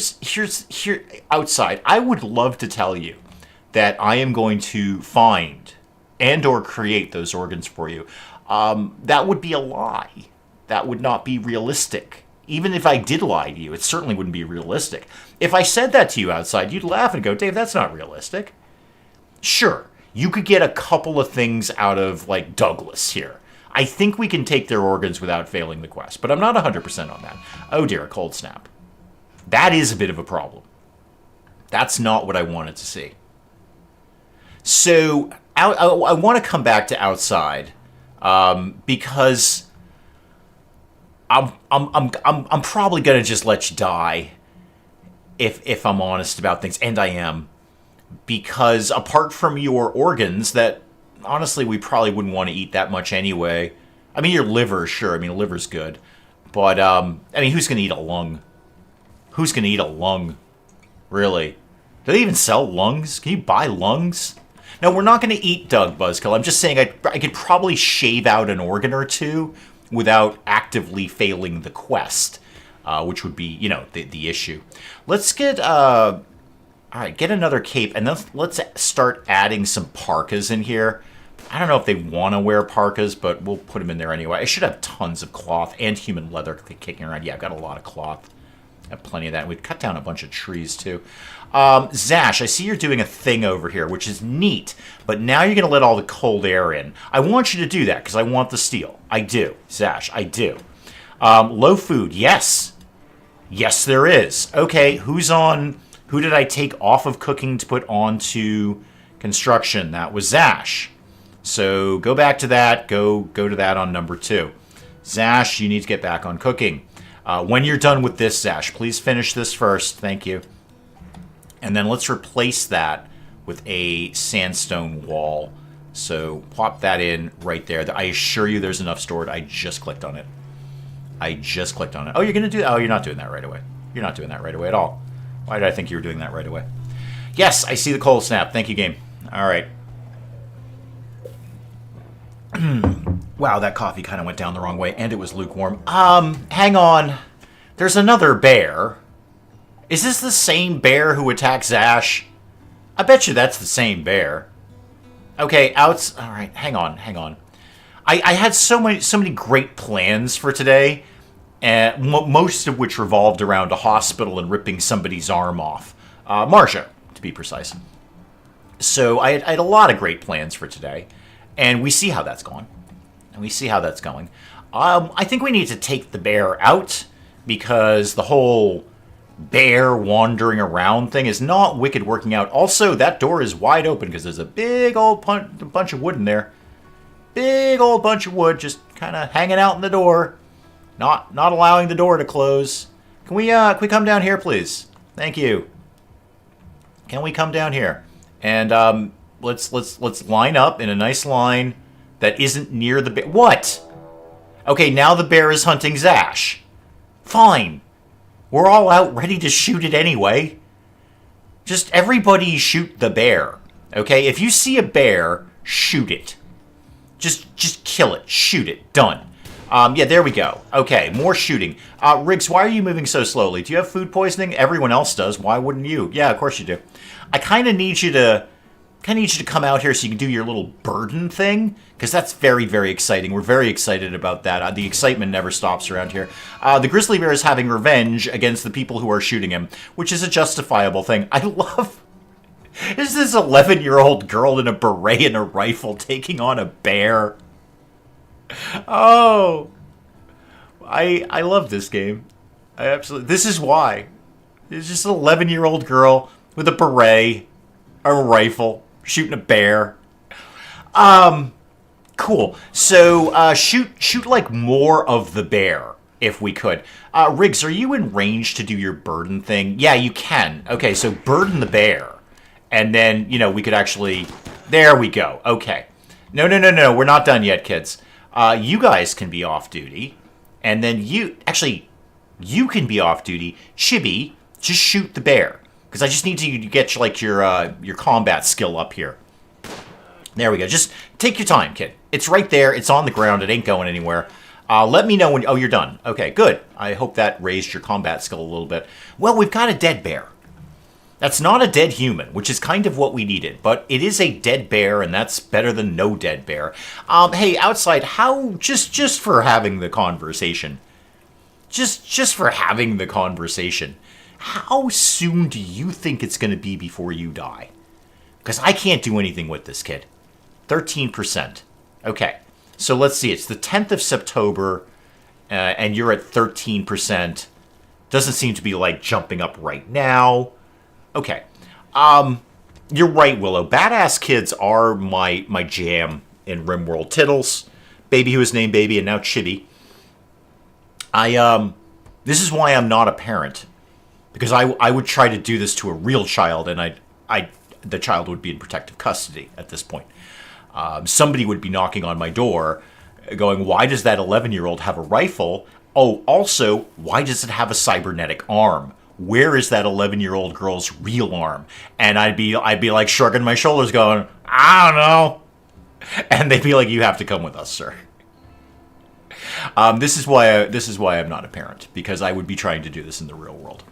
S1: outside, I would love to tell you that I am going to find and or create those organs for you. That would be a lie. That would not be realistic. Even if I did lie to you, it certainly wouldn't be realistic. If I said that to you outside, you'd laugh and go, Dave, that's not realistic. Sure, you could get a couple of things out of, like, Douglas here. I think we can take their organs without failing the quest, but I'm not 100% on that. Oh dear, a cold snap. That is a bit of a problem. That's not what I wanted to see. So, I want to come back to outside, because I'm probably gonna just let you die if I'm honest about things, and I am, because apart from your organs that honestly we probably wouldn't want to eat that much anyway. I mean, your liver, sure. I mean, liver's good, but I mean, who's gonna eat a lung? Who's gonna eat a lung? Really? Do they even sell lungs? Can you buy lungs? No, we're not gonna eat Doug Buzzkill. I'm just saying I could probably shave out an organ or two without actively failing the quest, which would be, the issue. Let's get, all right, get another cape, and then let's start adding some parkas in here. I don't know if they want to wear parkas, but we'll put them in there anyway. I should have tons of cloth and human leather kicking around. Yeah, I've got a lot of cloth. I have plenty of that. We've cut down a bunch of trees, too. Zash, I see you're doing a thing over here, which is neat, but now you're going to let all the cold air in. I want you to do that, because I want the steel. I do, Zash, I do. Low food, yes. Yes, there is. Okay, who did I take off of cooking to put onto construction? That was Zash. So go back to that, go to that on number 2. Zash, you need to get back on cooking. When you're done with this, Zash, please finish this first. Thank you. And then let's replace that with a sandstone wall. So plop that in right there. I assure you there's enough stored. I just clicked on it. I just clicked on it. Oh, you're going to do that? Oh, you're not doing that right away. You're not doing that right away at all. Why did I think you were doing that right away? Yes, I see the cold snap. Thank you, game. All right. Wow, that coffee kind of went down the wrong way, and it was lukewarm. Hang on. There's another bear. Is this the same bear who attacked Zash? I bet you that's the same bear. Okay, all right, hang on. I had so many great plans for today, most of which revolved around a hospital and ripping somebody's arm off. Marcia, to be precise. So I had a lot of great plans for today, and we see how that's going. I think we need to take the bear out, because the whole bear wandering around thing is not wicked working out. Also, that door is wide open because there's a big old bunch of wood in there. Big old bunch of wood just kind of hanging out in the door. Not allowing the door to close. Can we come down here, please? Thank you. Can we come down here? And let's line up in a nice line that isn't near the bear. What? Okay, now the bear is hunting Zash. Fine. We're all out ready to shoot it anyway. Just everybody shoot the bear. Okay? If you see a bear, shoot it. Just kill it. Shoot it. Done. Yeah, there we go. Okay, more shooting. Riggs, why are you moving so slowly? Do you have food poisoning? Everyone else does. Why wouldn't you? Yeah, of course you do. I kind of need you to come out here so you can do your little burden thing, because that's very, very exciting. We're very excited about that. The excitement never stops around here. The grizzly bear is having revenge against the people who are shooting him, which is a justifiable thing. I love... Is this 11-year-old girl in a beret and a rifle taking on a bear? Oh, I love this game. I absolutely. This is why. It's just an 11-year-old girl with a beret, a rifle, shooting a bear. Cool. So shoot like more of the bear if we could. Riggs, are you in range to do your burden thing? Yeah, you can. Okay, so burden the bear, and then we could actually. There we go. Okay. No. We're not done yet, kids. You guys can be off duty, and then you can be off duty. Chibi, just shoot the bear, because I just need you to get your combat skill up here. There we go. Just take your time, kid. It's right there. It's on the ground. It ain't going anywhere. Let me know when. Oh, you're done. Okay, good. I hope that raised your combat skill a little bit. Well, we've got a dead bear. That's not a dead human, which is kind of what we needed, but it is a dead bear, and that's better than no dead bear. Hey, outside, how, just for having the conversation, just for having the conversation, how soon do you think it's going to be before you die? Because I can't do anything with this, kid. 13%. Okay, so let's see, it's the 10th of September, and you're at 13%. Doesn't seem to be, jumping up right now. Okay. You're right, Willow. Badass kids are my jam in RimWorld. Tittles, Baby who was named Baby, and now Chibi. This is why I'm not a parent. Because I would try to do this to a real child, and the child would be in protective custody at this point. Somebody would be knocking on my door going, why does that 11-year-old have a rifle? Oh, also, why does it have a cybernetic arm? Where is that 11-year-old girl's real arm? And I'd be like shrugging my shoulders going, I don't know. And they'd be like, you have to come with us, sir. This is why I'm not a parent, because I would be trying to do this in the real world.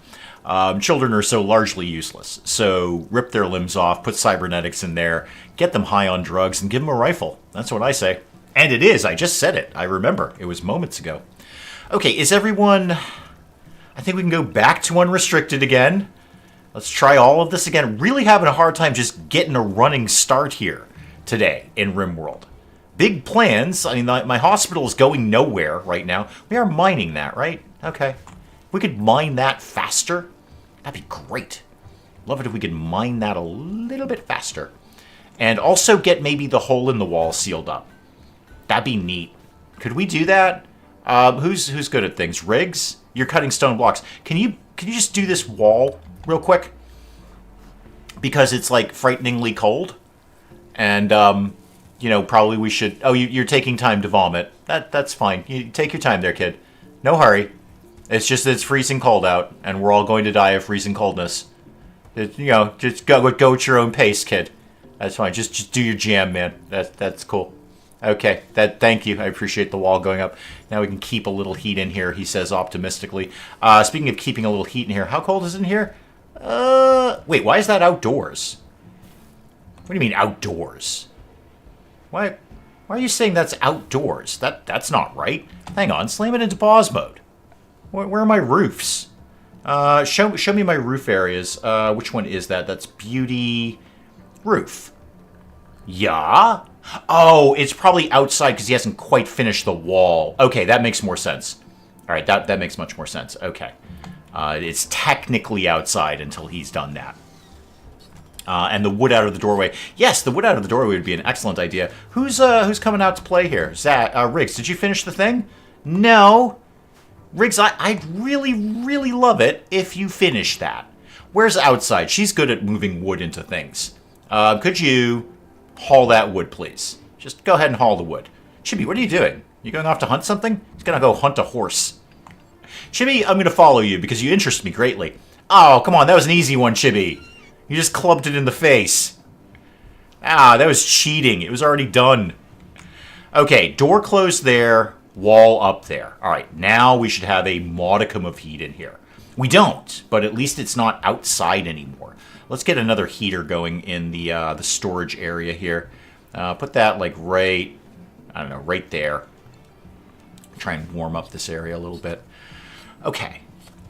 S1: Children are so largely useless. So rip their limbs off, put cybernetics in there, get them high on drugs, and give them a rifle. That's what I say. And it is. I just said it. I remember. It was moments ago. Okay, is everyone... I think we can go back to unrestricted again. Let's try all of this again. Really having a hard time just getting a running start here today in RimWorld. Big plans. I mean, my hospital is going nowhere right now. We are mining that, right? Okay. If we could mine that faster, that'd be great. Love it if we could mine that a little bit faster. And also get maybe the hole in the wall sealed up. That'd be neat. Could we do that? Who's good at things? Riggs? You're cutting stone blocks. Can you just do this wall real quick? Because it's like frighteningly cold. And, you know, probably we should... Oh, you're taking time to vomit. That's fine. You take your time there, kid. No hurry. It's just that it's freezing cold out, and we're all going to die of freezing coldness. You know, just go at your own pace, kid. That's fine. Just do your jam, man. That's cool. Okay. Thank you. I appreciate the wall going up. Now we can keep a little heat in here, he says optimistically. Speaking of keeping a little heat in here, how cold is it in here? Wait, why is that outdoors? What do you mean outdoors? Why are you saying that's outdoors? That's not right. Hang on, slam it into pause mode. Where are my roofs? Show me my roof areas. Which one is that? That's beauty roof. Yeah? Oh, it's probably outside because he hasn't quite finished the wall. Okay, that makes more sense. All right, that makes much more sense. Okay. It's technically outside until he's done that. And the wood out of the doorway. Yes, the wood out of the doorway would be an excellent idea. Who's coming out to play here? Riggs, did you finish the thing? No. Riggs, I'd really, really love it if you finish that. Where's outside? She's good at moving wood into things. Could you haul that wood, please? Just go ahead and haul the wood. Chibi, what are you doing? You going off to hunt something? He's going to go hunt a horse. Chibi, I'm going to follow you because you interest me greatly. Oh, come on, that was an easy one, Chibi. You just clubbed it in the face. Ah, that was cheating. It was already done. Okay, door closed there, wall up there. All right, now we should have a modicum of heat in here. We don't, but at least it's not outside anymore. Let's get another heater going in the storage area here. Put that like right, I don't know, right there. Try and warm up this area a little bit. Okay.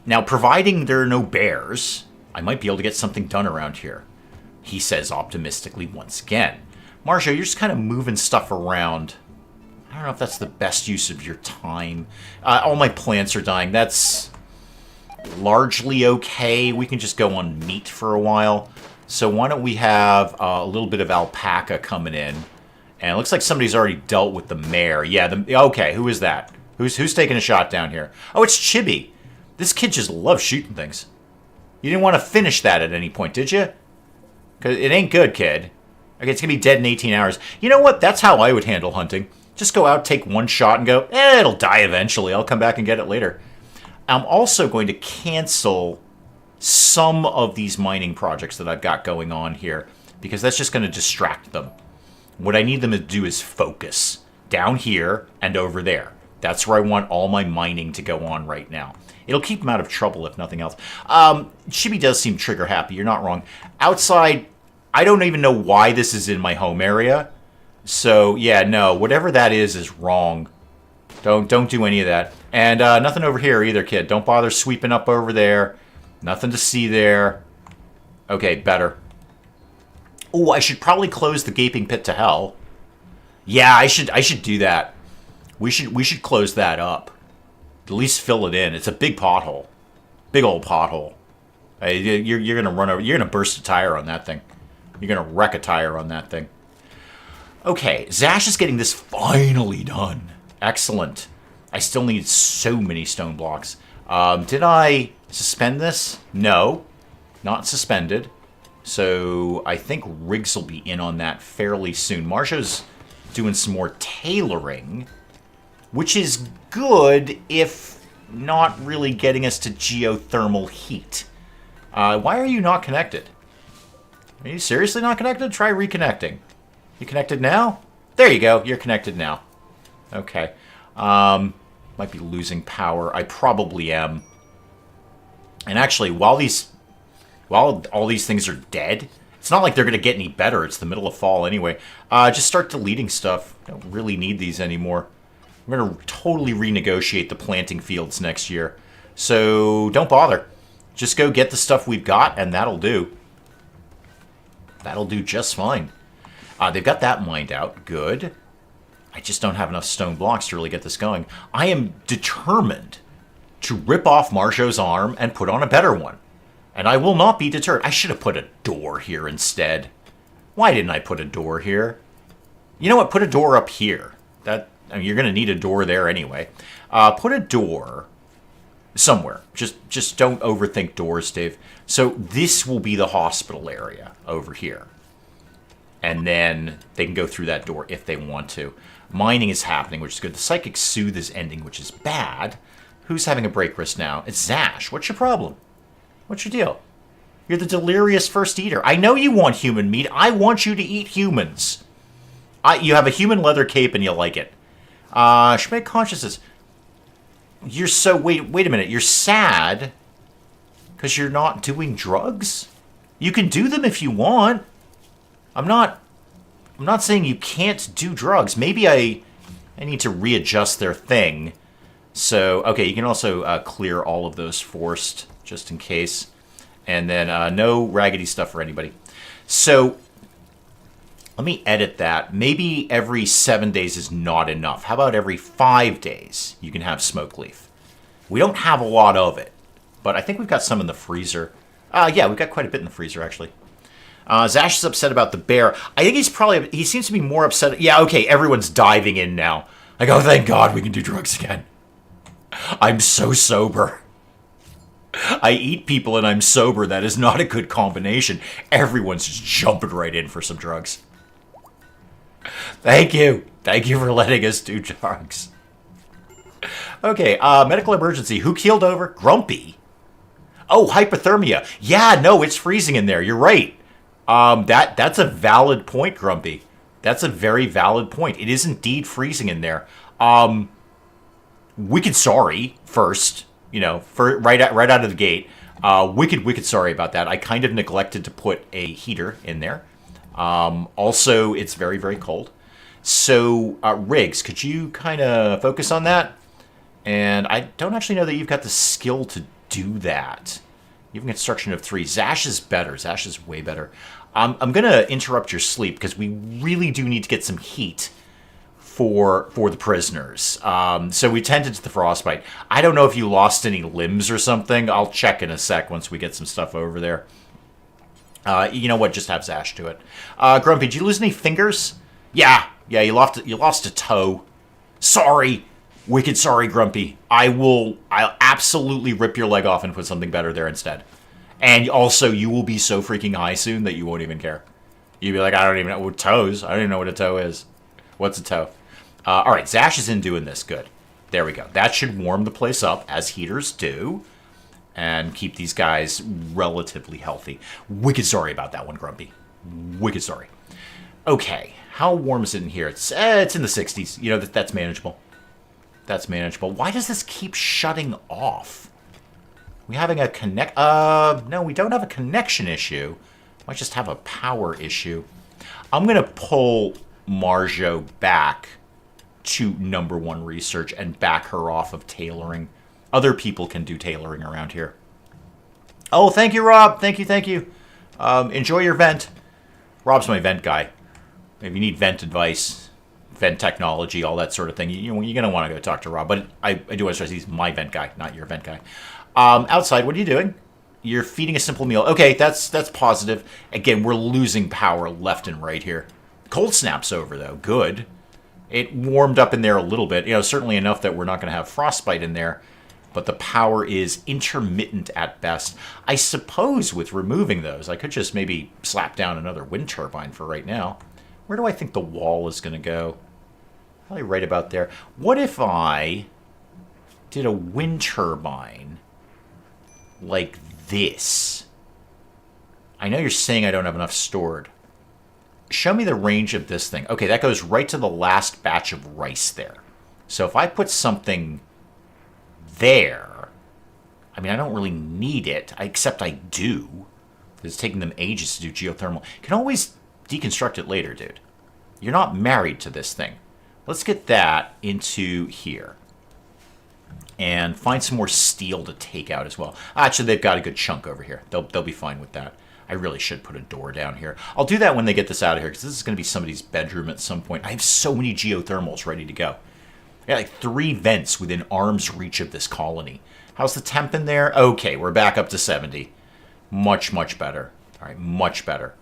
S1: Now, providing there are no bears, I might be able to get something done around here, he says optimistically once again. Marjo, you're just kind of moving stuff around. I don't know if that's the best use of your time. All my plants are dying. That's largely okay. We can just go on meat for a while. So why don't we have a little bit of alpaca coming in. And it looks like somebody's already dealt with the mare. Yeah, okay, who is that? Who's taking a shot down here? Oh, it's Chibi. This kid just loves shooting things. You didn't want to finish that at any point, did you? Because it ain't good, kid. Okay, it's going to be dead in 18 hours. You know what? That's how I would handle hunting. Just go out, take one shot, and go, it'll die eventually. I'll come back and get it later. I'm also going to cancel some of these mining projects that I've got going on here because that's just going to distract them. What I need them to do is focus down here and over there. That's where I want all my mining to go on right now. It'll keep them out of trouble, if nothing else. Chibi does seem trigger happy. You're not wrong. Outside, I don't even know why this is in my home area. So, yeah, no. Whatever that is wrong. Don't do any of that. And nothing over here either, kid. Don't bother sweeping up over there. Nothing to see there. Okay, better. Oh, I should probably close the gaping pit to hell. Yeah, I should do that. We should close that up. At least fill it in. It's a big pothole. Big old pothole. You're gonna run over. You're gonna burst a tire on that thing. You're gonna wreck a tire on that thing. Okay, Zash is getting this finally done. Excellent. I still need so many stone blocks. Did I suspend this? No, not suspended. So I think Riggs will be in on that fairly soon. Marsha's doing some more tailoring, which is good if not really getting us to geothermal heat. Why are you not connected? Are you seriously not connected? Try reconnecting. You connected now? There you go. You're connected now. Okay. Might be losing power. I probably am. And actually, while all these things are dead, it's not like they're going to get any better. It's the middle of fall anyway. Just start deleting stuff. Don't really need these anymore. I'm going to totally renegotiate the planting fields next year. So don't bother. Just go get the stuff we've got, and that'll do. That'll do just fine. They've got that mined out. Good. I just don't have enough stone blocks to really get this going. I am determined to rip off Marjo's arm and put on a better one. And I will not be deterred. I should have put a door here instead. Why didn't I put a door here? You know what? Put a door up here. I mean, you're going to need a door there anyway. Put a door somewhere. Just don't overthink doors, Dave. So this will be the hospital area over here. And then they can go through that door if they want to. Mining is happening, which is good. The Psychic Soothe is ending, which is bad. Who's having a break risk now? It's Zash. What's your problem? What's your deal? You're the delirious first eater. I know you want human meat. I want you to eat humans. You have a human leather cape and you like it. Schmidt Consciousness. You're so... Wait a minute. You're sad because you're not doing drugs? You can do them if you want. I'm not saying you can't do drugs. Maybe I need to readjust their thing. So, okay, you can also clear all of those forced, just in case. And then no raggedy stuff for anybody. So, let me edit that. Maybe every 7 days is not enough. How about every 5 days you can have smoke leaf? We don't have a lot of it, but I think we've got some in the freezer. Yeah, we've got quite a bit in the freezer, actually. Zash is upset about the bear. I think he seems to be more upset. Yeah, okay, everyone's diving in now. Like, oh, thank God we can do drugs again. I'm so sober. I eat people and I'm sober. That is not a good combination. Everyone's just jumping right in for some drugs. Thank you. Thank you for letting us do drugs. Okay, medical emergency. Who keeled over? Grumpy. Oh, hypothermia. Yeah, no, it's freezing in there. You're right. That's a valid point, Grumpy. That's a very valid point. It is indeed freezing in there. Wicked sorry first, you know, right out of the gate. Wicked sorry about that. I kind of neglected to put a heater in there. Also, it's very, very cold. So, Riggs, could you kind of focus on that? And I don't actually know that you've got the skill to do that. You have a construction of 3. Zash is better. Zash is way better. I'm going to interrupt your sleep because we really do need to get some heat for the prisoners. So we tended to the frostbite. I don't know if you lost any limbs or something. I'll check in a sec once we get some stuff over there. You know what? Just have Zash do it. Grumpy, did you lose any fingers? Yeah, you lost a toe. Sorry. Wicked sorry, Grumpy. I'll absolutely rip your leg off and put something better there instead. And also, you will be so freaking high soon that you won't even care. You'll be like, I don't even know what toes. I don't even know what a toe is. What's a toe? All right, Zash is in doing this. Good. There we go. That should warm the place up, as heaters do, and keep these guys relatively healthy. Wicked sorry about that one, Grumpy. Wicked sorry. Okay, how warm is it in here? It's in the 60s. You know, that's manageable. That's manageable. Why does this keep shutting off? We having a no, we don't have a connection issue. Might just have a power issue. I'm going to pull Marjo back to #1 research and back her off of tailoring. Other people can do tailoring around here. Oh, thank you, Rob. Thank you. Enjoy your vent. Rob's my vent guy. If you need vent advice, vent technology, all that sort of thing, you're going to want to go talk to Rob. But I do want to stress he's my vent guy, not your vent guy. Outside, what are you doing? You're feeding a simple meal. Okay, that's positive. Again, we're losing power left and right here. Cold snap's over, though. Good. It warmed up in there a little bit. You know, certainly enough that we're not going to have frostbite in there. But the power is intermittent at best. I suppose with removing those, I could just maybe slap down another wind turbine for right now. Where do I think the wall is going to go? Probably right about there. What if I did a wind turbine like this? I know you're saying I don't have enough stored. Show me the range of this thing. Okay, that goes right to the last batch of rice there. So if I put something there, I mean, I don't really need it, except I do. It's taking them ages to do geothermal. You can always deconstruct it later, dude. You're not married to this thing. Let's get that into here. And find some more steel to take out as well. Actually, they've got a good chunk over here. They'll be fine with that. I really should put a door down here. I'll do that when they get this out of here, because this is going to be somebody's bedroom at some point. I have so many geothermals ready to go. I got like 3 vents within arm's reach of this colony. How's the temp in there? Okay, we're back up to 70. Much, much better. All right, much better.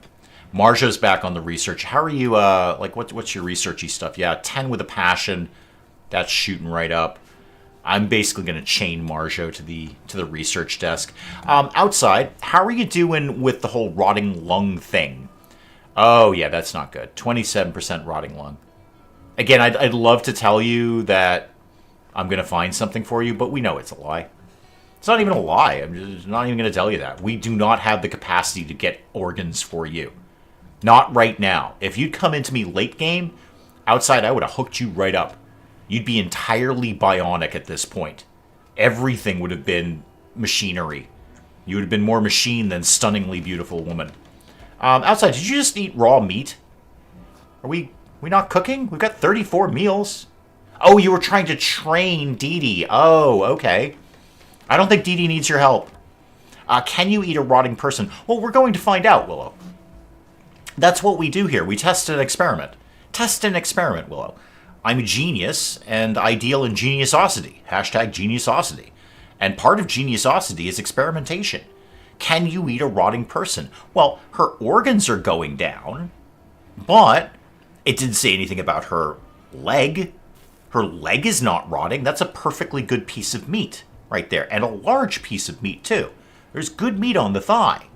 S1: Marjo's back on the research. How are you, like, what's your researchy stuff? Yeah, 10 with a passion. That's shooting right up. I'm basically going to chain Marjo to the research desk. Outside, how are you doing with the whole rotting lung thing? Oh, yeah, that's not good. 27% rotting lung. Again, I'd love to tell you that I'm going to find something for you, but we know it's a lie. It's not even a lie. I'm just not even going to tell you that. We do not have the capacity to get organs for you. Not right now. If you'd come into me late game, outside, I would have hooked you right up. You'd be entirely bionic at this point. Everything would have been machinery. You would have been more machine than stunningly beautiful woman. Outside, did you just eat raw meat? Are we not cooking? We've got 34 meals. Oh, you were trying to train Dee Dee. Oh, okay. I don't think Dee Dee needs your help. Can you eat a rotting person? Well, we're going to find out, Willow. That's what we do here. We test an experiment. Test an experiment, Willow. I'm a genius, and I deal in geniusosity. Hashtag geniusosity. And part of geniusosity is experimentation. Can you eat a rotting person? Well, her organs are going down, but it didn't say anything about her leg. Her leg is not rotting. That's a perfectly good piece of meat right there, and a large piece of meat, too. There's good meat on the thigh.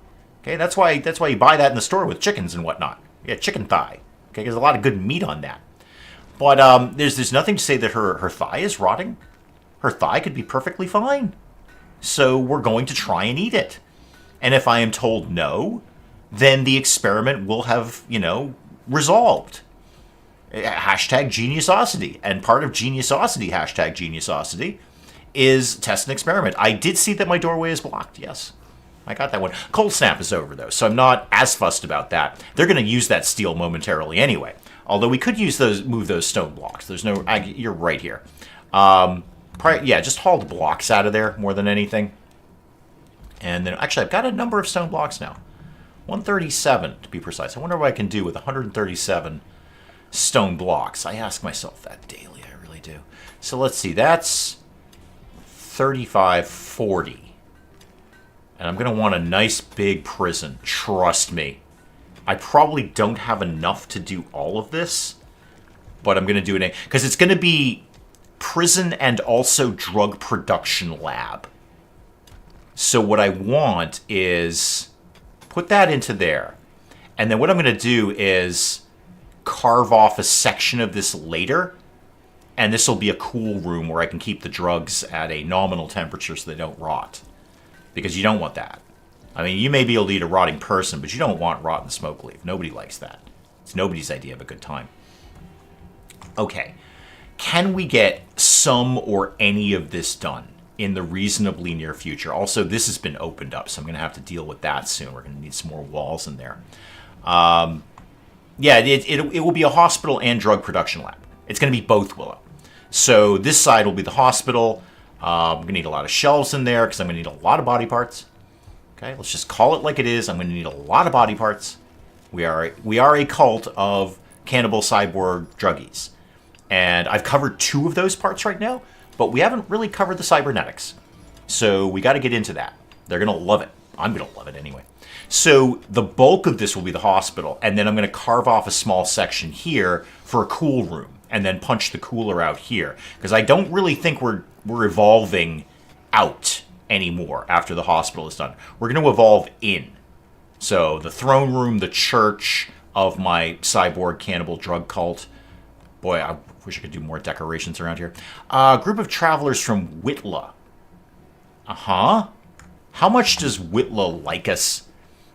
S1: Okay, that's why you buy that in the store with chickens and whatnot. Yeah, chicken thigh. Okay, there's a lot of good meat on that. But there's nothing to say that her thigh is rotting. Her thigh could be perfectly fine. So we're going to try and eat it. And if I am told no, then the experiment will have, resolved. Hashtag geniusosity. And part of geniusosity, hashtag geniusosity, is test and experiment. I did see that my doorway is blocked, yes. I got that one. Cold snap is over, though, so I'm not as fussed about that. They're going to use that steel momentarily anyway. Although we could move those stone blocks. There's no... you're right here. Yeah, just haul the blocks out of there more than anything. And then, actually, I've got a number of stone blocks now. 137, to be precise. I wonder what I can do with 137 stone blocks. I ask myself that daily, I really do. So let's see, that's 35, 40. And I'm going to want a nice big prison, trust me. I probably don't have enough to do all of this, but I'm going to do it because it's going to be prison and also drug production lab. So what I want is put that into there. And then what I'm going to do is carve off a section of this later. And this will be a cool room where I can keep the drugs at a nominal temperature so they don't rot. Because you don't want that. I mean, you may be able to eat a rotting person, but you don't want rotten smoke leaf. Nobody likes that. It's nobody's idea of a good time. Okay. Can we get some or any of this done in the reasonably near future? Also, this has been opened up, so I'm going to have to deal with that soon. We're going to need some more walls in there. Yeah, it will be a hospital and drug production lab. It's going to be both, Willow. So this side will be the hospital. I'm going to need a lot of shelves in there because I'm going to need a lot of body parts. Okay, let's just call it like it is. I'm going to need a lot of body parts. We are a cult of cannibal cyborg druggies. And I've covered 2 of those parts right now, but we haven't really covered the cybernetics. So we got to get into that. They're going to love it. I'm going to love it anyway. So the bulk of this will be the hospital, and then I'm going to carve off a small section here for a cool room, and then punch the cooler out here. Because I don't really think we're evolving out anymore after the hospital is done. We're going to evolve in. So the throne room, the church of my cyborg cannibal drug cult. Boy, I wish I could do more decorations around here. A group of travelers from Whitla. Uh-huh. How much does Whitla like us?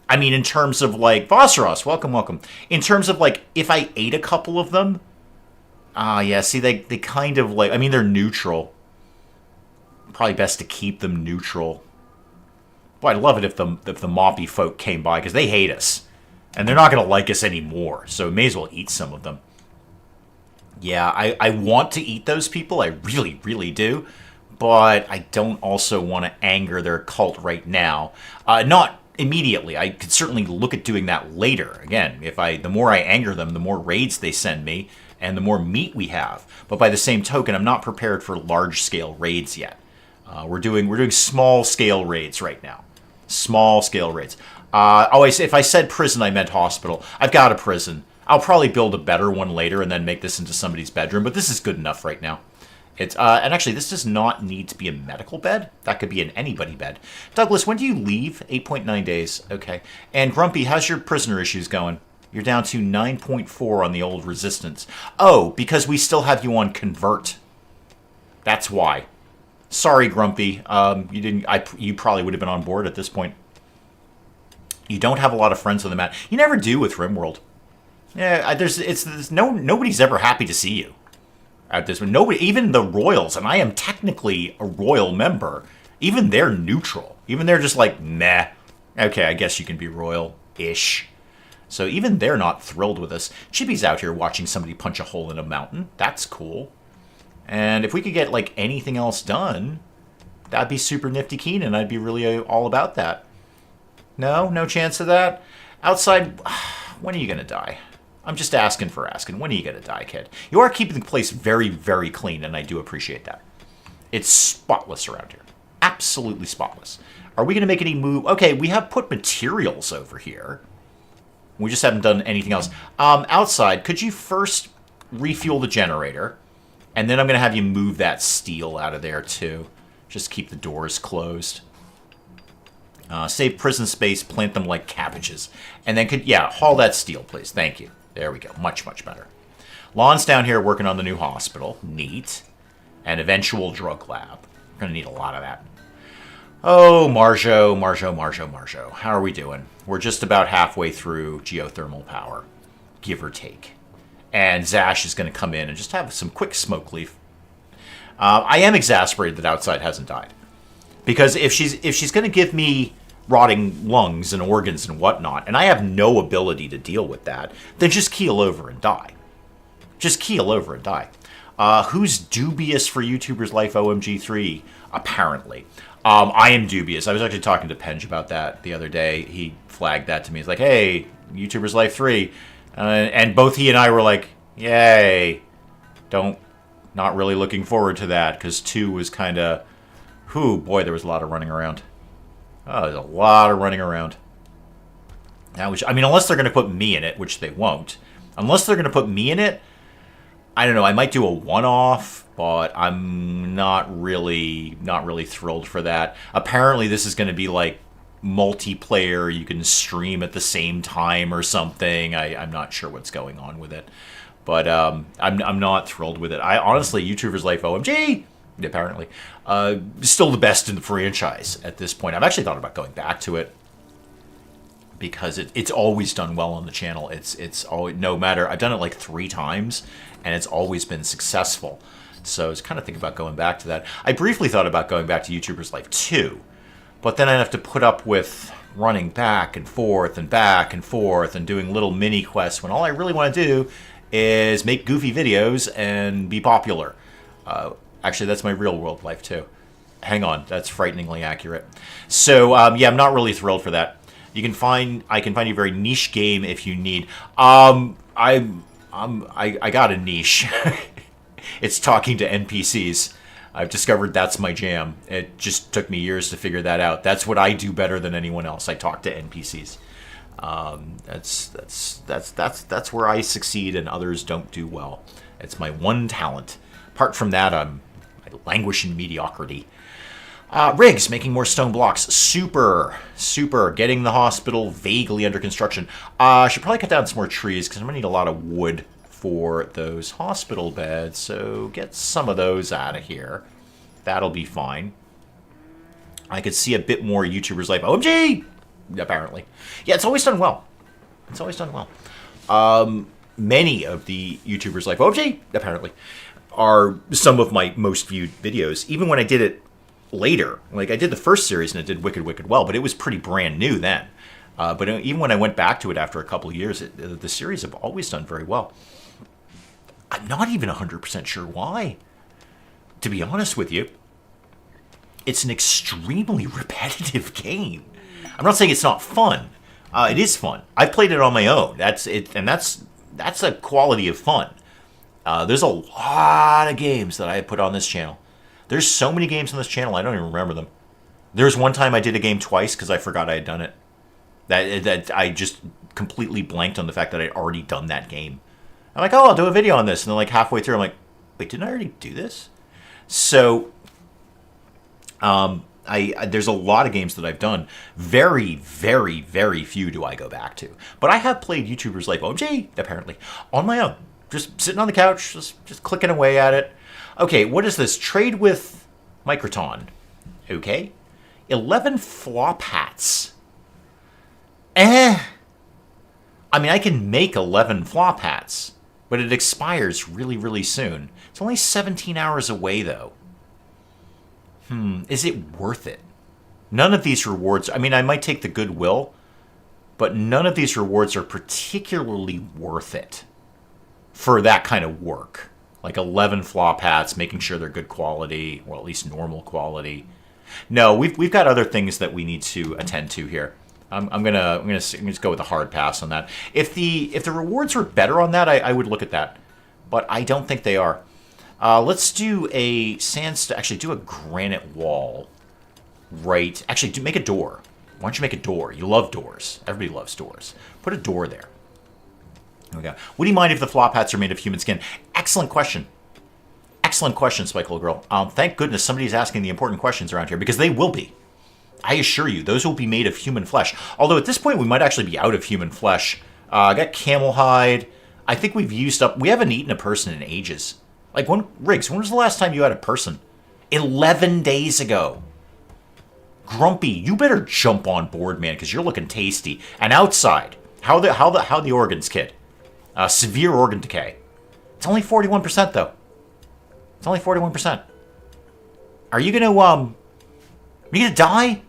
S1: I mean, in terms of, like... Vosseros, welcome, welcome. In terms of, like, if I ate a couple of them... yeah, see, they kind of, like... I mean, they're neutral. Probably best to keep them neutral. Boy, I'd love it if the moppy folk came by, because they hate us. And they're not going to like us anymore, so may as well eat some of them. Yeah, I want to eat those people, I really, really do. But I don't also want to anger their cult right now. Not immediately. I could certainly look at doing that later. Again, the more I anger them, the more raids they send me, and the more meat we have. But by the same token, I'm not prepared for large-scale raids yet. We're doing small-scale raids right now. Small-scale raids. If I said prison, I meant hospital. I've got a prison. I'll probably build a better one later and then make this into somebody's bedroom, but this is good enough right now. And actually, this does not need to be a medical bed. That could be an anybody bed. Douglas, when do you leave? 8.9 days. Okay. And Grumpy, how's your prisoner issues going? You're down to 9.4 on the old resistance. Oh, because we still have you on convert. That's why. Sorry, Grumpy. You didn't. You probably would have been on board at this point. You don't have a lot of friends on the map. You never do with RimWorld. Yeah, nobody's ever happy to see you at this one. Nobody, even the royals, and I am technically a royal member. Even they're neutral. Even they're just like, meh. Okay, I guess you can be royal-ish. So even they're not thrilled with us. Chippy's out here watching somebody punch a hole in a mountain. That's cool. And if we could get like anything else done, that'd be super nifty keen, and I'd be really all about that. No chance of that. Outside, when are you gonna die? I'm just asking for asking. When are you gonna die, kid? You are keeping the place very, very clean, and I do appreciate that. It's spotless around here. Absolutely spotless. Are we gonna make any move? Okay, we have put materials over here. We just haven't done anything else. Outside, could you first refuel the generator? And then I'm going to have you move that steel out of there, too. Just keep the doors closed. Save prison space, plant them like cabbages. And then haul that steel, please. Thank you. There we go. Much, much better. Lon's down here working on the new hospital. Neat. And eventual drug lab. We're going to need a lot of that. Oh, Marjo. How are we doing? We're just about halfway through geothermal power, give or take. And Zash is going to come in and just have some quick smoke leaf. I am exasperated that Outside hasn't died. Because if she's going to give me rotting lungs and organs and whatnot, and I have no ability to deal with that, then just keel over and die. Just keel over and die. Who's dubious for YouTuber's Life OMG3? Apparently. I am dubious. I was actually talking to Penge about that the other day. He flagged that to me. He's like, hey, YouTuber's Life 3. And both he and I were like, yay. Not really looking forward to that, because 2 was kind of, boy, there was a lot of running around. Oh, there's a lot of running around. Now, unless they're going to put me in it, which they won't. Unless they're going to put me in it, I don't know, I might do a one-off, but I'm not really thrilled for that. Apparently, this is going to be like multiplayer. You can stream at the same time or something. I'm not sure what's going on with it, but I'm not thrilled with it. I honestly, YouTuber's Life OMG, apparently, still the best in the franchise at this point. I've actually thought about going back to it, because it's always done well on the channel. It's always, no matter, I've done it like 3 times, and it's always been successful. So I was kind of thinking about going back to that. I briefly thought about going back to YouTuber's Life 2, but then I'd have to put up with running back and forth and doing little mini quests when all I really want to do is make goofy videos and be popular. Actually, that's my real world life too. Hang on, that's frighteningly accurate. So yeah, I'm not really thrilled for that. I can find you a very niche game if you need. I got a niche. It's talking to NPCs. I've discovered that's my jam. It just took me years to figure that out. That's what I do better than anyone else. I talk to NPCs. That's where I succeed and others don't do well. It's my one talent. Apart from that, I languish in mediocrity. Riggs, making more stone blocks. Super. Getting the hospital vaguely under construction. Should probably cut down some more trees, because I'm going to need a lot of wood for those hospital beds. So get some of those out of here. That'll be fine. I could see a bit more YouTubers Life OMG! Apparently. Yeah, it's always done well. Many of the YouTubers Life OMG, apparently, are some of my most viewed videos. Even when I did it later. Like, I did the first series and it did wicked well, but it was pretty brand new then. But even when I went back to it after a couple of years, the series have always done very well. I'm not even 100% sure why. To be honest with you, it's an extremely repetitive game. I'm not saying it's not fun. It is fun. I've played it on my own. That's it, and that's a quality of fun. There's a lot of games that I put on this channel. There's so many games on this channel, I don't even remember them. There's one time I did a game twice because I forgot I had done it. That I just completely blanked on the fact that I'd already done that game. I'm like, oh, I'll do a video on this. And then like halfway through, I'm like, wait, didn't I already do this? So, there's a lot of games that I've done. Very, very, very few do I go back to. But I have played YouTubers like OMG, apparently, on my own. Just sitting on the couch, just clicking away at it. Okay, what is this? Trade with Microton. Okay. 11 flop hats. I mean, I can make 11 flop hats, but it expires really, really soon. It's only 17 hours away, though. Is it worth it? None of these rewards... I mean, I might take the goodwill, but none of these rewards are particularly worth it for that kind of work. Like 11 flop hats, making sure they're good quality, or at least normal quality. No, we've got other things that we need to attend to here. I'm gonna just go with a hard pass on that. If the rewards were better on that, I would look at that, but I don't think they are. Let's do a sandstone. Actually, do a granite wall. Right. Actually, make a door. Why don't you make a door? You love doors. Everybody loves doors. Put a door there. There we go. Would you mind if the flop hats are made of human skin? Excellent question. Excellent question, Spike Girl. Thank goodness somebody's asking the important questions around here, because they will be. I assure you, those will be made of human flesh. Although at this point, we might actually be out of human flesh. I got camel hide. I think we've used up... We haven't eaten a person in ages. Like, Riggs, when was the last time you had a person? 11 days ago. Grumpy, you better jump on board, man, because you're looking tasty. And outside, how the organs, kid? Severe organ decay. It's only 41%, though. It's only 41%. Are you gonna die?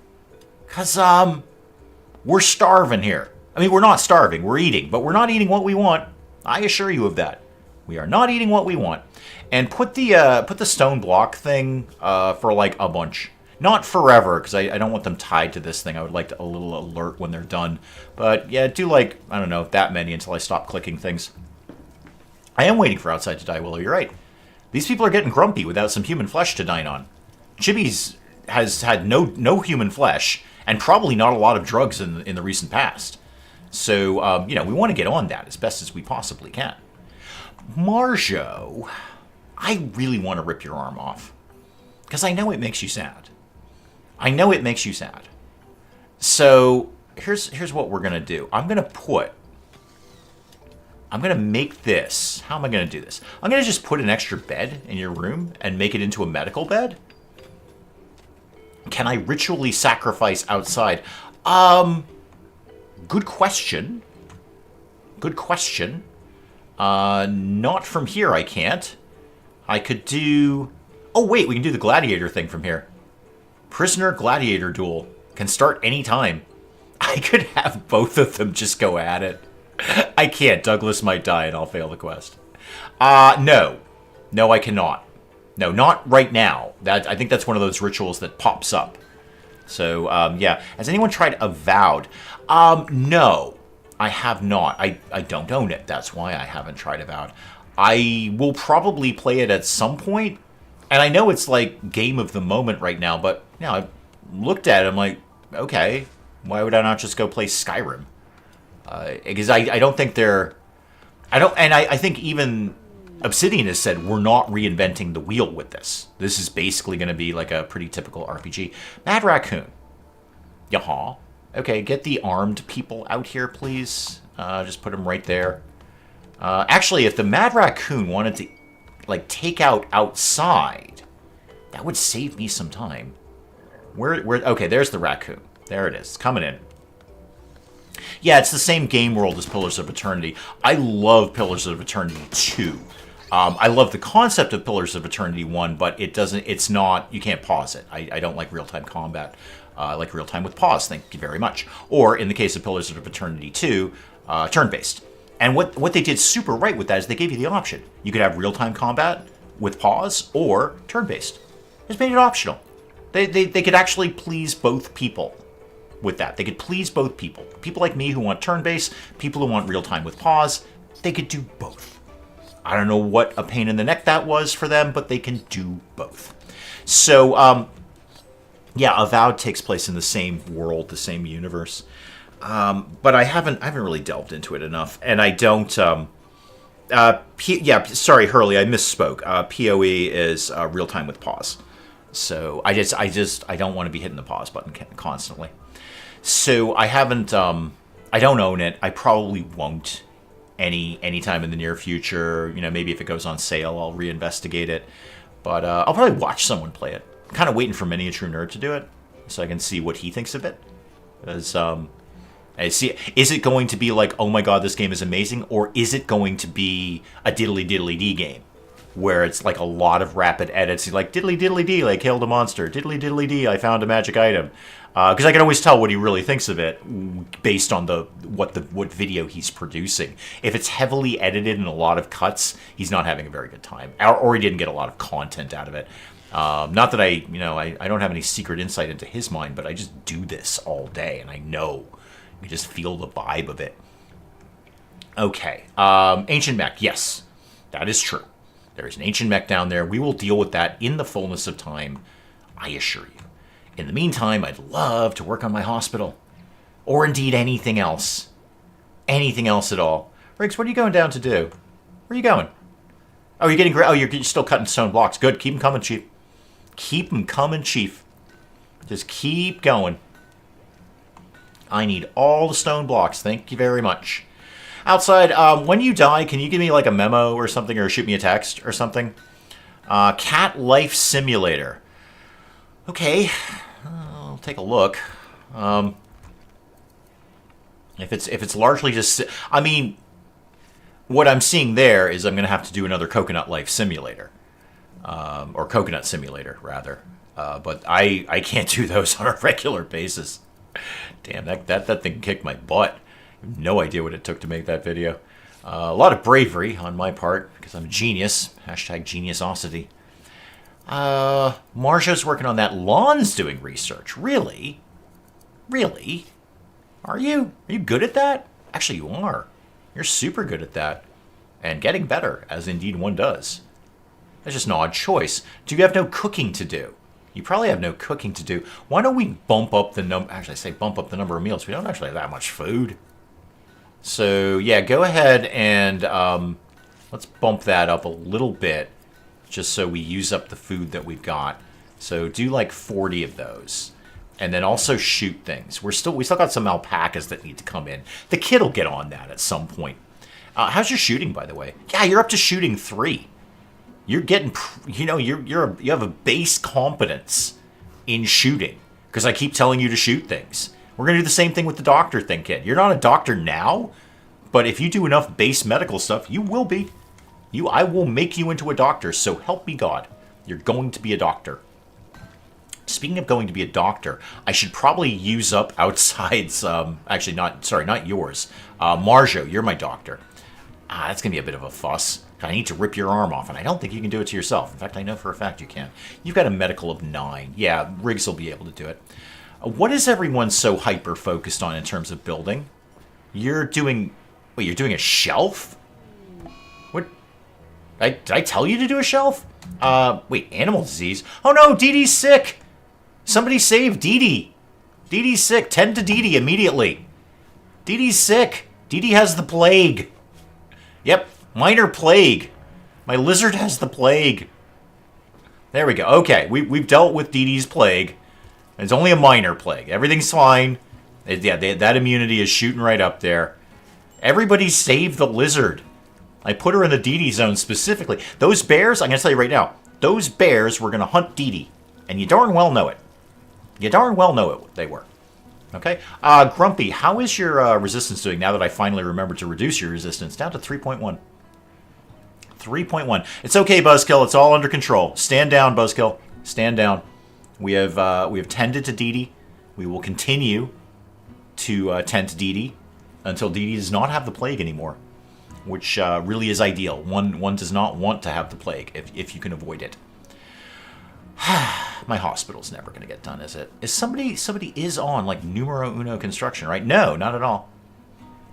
S1: Because, we're starving here. I mean, we're not starving, we're eating, but we're not eating what we want. I assure you of that. We are not eating what we want. And put the stone block thing for like a bunch. Not forever, because I don't want them tied to this thing. I would like a little alert when they're done. But yeah, do like, I don't know, that many until I stop clicking things. I am waiting for Outside to die, Willow. You're right. These people are getting grumpy without some human flesh to dine on. Chibi's has had no human flesh, and probably not a lot of drugs in the recent past. So, you know, we want to get on that as best as we possibly can. Marjo, I really want to rip your arm off. Because I know it makes you sad. I know it makes you sad. So, here's what we're going to do. I'm going to make this. How am I going to do this? I'm going to just put an extra bed in your room and make it into a medical bed. Can I ritually sacrifice outside? Good question. Good question. Not from here, I can't. I could do... Oh, wait, we can do the gladiator thing from here. Prisoner gladiator duel. Can start anytime. I could have both of them just go at it. I can't. Douglas might die and I'll fail the quest. No. No, I cannot. No, not right now. I think that's one of those rituals that pops up. So, yeah. Has anyone tried Avowed? No, I have not. I don't own it. That's why I haven't tried Avowed. I will probably play it at some point. And I know it's like game of the moment right now, but you know, I looked at it, I'm like, okay, why would I not just go play Skyrim? Because I don't think they're... I think even Obsidian has said, we're not reinventing the wheel with this. This is basically going to be like a pretty typical RPG. Mad Raccoon. Yaha. Okay, get the armed people out here, please. Just put them right there. Actually, if the Mad Raccoon wanted to, like, take out outside, that would save me some time. Okay, there's the raccoon. There it is. It's coming in. Yeah, it's the same game world as Pillars of Eternity. I love Pillars of Eternity 2. I love the concept of Pillars of Eternity 1, but it's not, you can't pause it. I don't like real-time combat. I like real-time with pause, thank you very much. Or, in the case of Pillars of Eternity 2, turn-based. And what they did super right with that is they gave you the option. You could have real-time combat with pause or turn-based. Just made it optional. They could actually please both people with that. They could please both people. People like me who want turn-based, people who want real-time with pause, they could do both. I don't know what a pain in the neck that was for them, but they can do both. So, yeah, Avowed takes place in the same world, the same universe. But I haven't really delved into it enough, and I don't Yeah, sorry, Hurley, I misspoke. PoE is real time with pause. So I don't want to be hitting the pause button constantly. So I haven't, I don't own it. I probably won't anytime in the near future. You know, maybe if it goes on sale, I'll reinvestigate it. But I'll probably watch someone play it. I'm kind of waiting for Miniature Nerd to do it, so I can see what he thinks of it. Because, I see, is it going to be like, oh my god, this game is amazing, or is it going to be a diddly-diddly-dee game, where it's like a lot of rapid edits, like diddly-diddly-dee, I killed a monster, diddly-diddly-dee, I found a magic item. Because I can always tell what he really thinks of it based on what video he's producing. If it's heavily edited and a lot of cuts, he's not having a very good time, or he didn't get a lot of content out of it. Not that I don't have any secret insight into his mind, but I just do this all day, and I know. You just feel the vibe of it. Okay, ancient mech, yes, that is true. There is an ancient mech down there. We will deal with that in the fullness of time, I assure you. In the meantime, I'd love to work on my hospital. Or indeed anything else. Anything else at all. Riggs, what are you going down to do? Where are you going? Oh, you're getting... Oh, you're still cutting stone blocks. Good. Keep them coming, Chief. Keep them coming, Chief. Just keep going. I need all the stone blocks. Thank you very much. Outside, when you die, can you give me like a memo or something, or shoot me a text or something? Cat Life Simulator. Okay. I'll take a look. If it's largely just, I mean, what I'm seeing there is I'm going to have to do another Coconut Life Simulator, or Coconut Simulator rather. But I can't do those on a regular basis. Damn, that thing kicked my butt. I have no idea what it took to make that video. A lot of bravery on my part because I'm a genius. Hashtag geniusosity. Marjo's working on that. Lon's doing research. Really? Really? Are you? Are you good at that? Actually, you are. You're super good at that. And getting better, as indeed one does. That's just an odd choice. Do you have no cooking to do? You probably have no cooking to do. Why don't we bump up the number... Actually, I say bump up the number of meals. We don't actually have that much food. So, yeah, go ahead and let's bump that up a little bit. Just so we use up the food that we've got. So do like 40 of those. And then also shoot things. We still got some alpacas that need to come in. The kid will get on that at some point. How's your shooting, by the way? Yeah, you're up to shooting 3. You're getting, you have a base competence in shooting. Because I keep telling you to shoot things. We're going to do the same thing with the doctor thing, kid. You're not a doctor now, but if you do enough base medical stuff, you will be. I will make you into a doctor, so help me God. You're going to be a doctor. Speaking of going to be a doctor, I should probably use up outside's, actually not yours. Marjo, you're my doctor. That's going to be a bit of a fuss. I need to rip your arm off, and I don't think you can do it to yourself. In fact, I know for a fact you can. You've got a medical of 9. Yeah, Riggs will be able to do it. What is everyone so hyper-focused on in terms of building? You're doing a shelf? What? Did I tell you to do a shelf? Wait, animal disease? Oh no, Dee Dee's sick! Somebody save Dee Dee! Dee Dee's sick. Tend to Dee Dee immediately. Dee Dee's sick. Dee Dee has the plague. Yep, minor plague. My lizard has the plague. There we go. Okay, we've dealt with Dee Dee's plague. It's only a minor plague. Everything's fine. Yeah, that immunity is shooting right up there. Everybody save the lizard. I put her in the Dee Dee zone specifically. Those bears, I'm going to tell you right now, those bears were going to hunt Dee Dee. And you darn well know it. You darn well know it, they were. Okay? Grumpy, how is your resistance doing now that I finally remembered to reduce your resistance? Down to 3.1. 3.1. It's okay, Buzzkill. It's all under control. Stand down, Buzzkill. Stand down. We have tended to Dee Dee. We will continue to tend to Dee Dee until Dee Dee does not have the plague anymore, which really is ideal. One does not want to have the plague if you can avoid it. My hospital's never going to get done, is it? Is somebody is on like numero uno construction, right? No, not at all.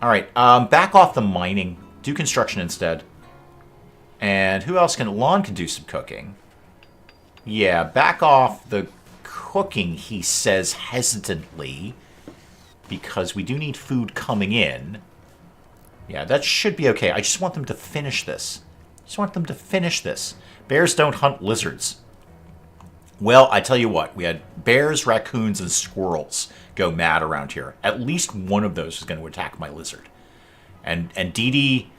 S1: All right, back off the mining. Do construction instead. And who else can? Lon can do some cooking. Yeah, back off the cooking, he says hesitantly, because we do need food coming in. Yeah, that should be okay. I just want them to finish this. Just want them to finish this. Bears don't hunt lizards. Well, I tell you what, we had bears, raccoons, and squirrels go mad around here. At least one of those is going to attack my lizard. And Dee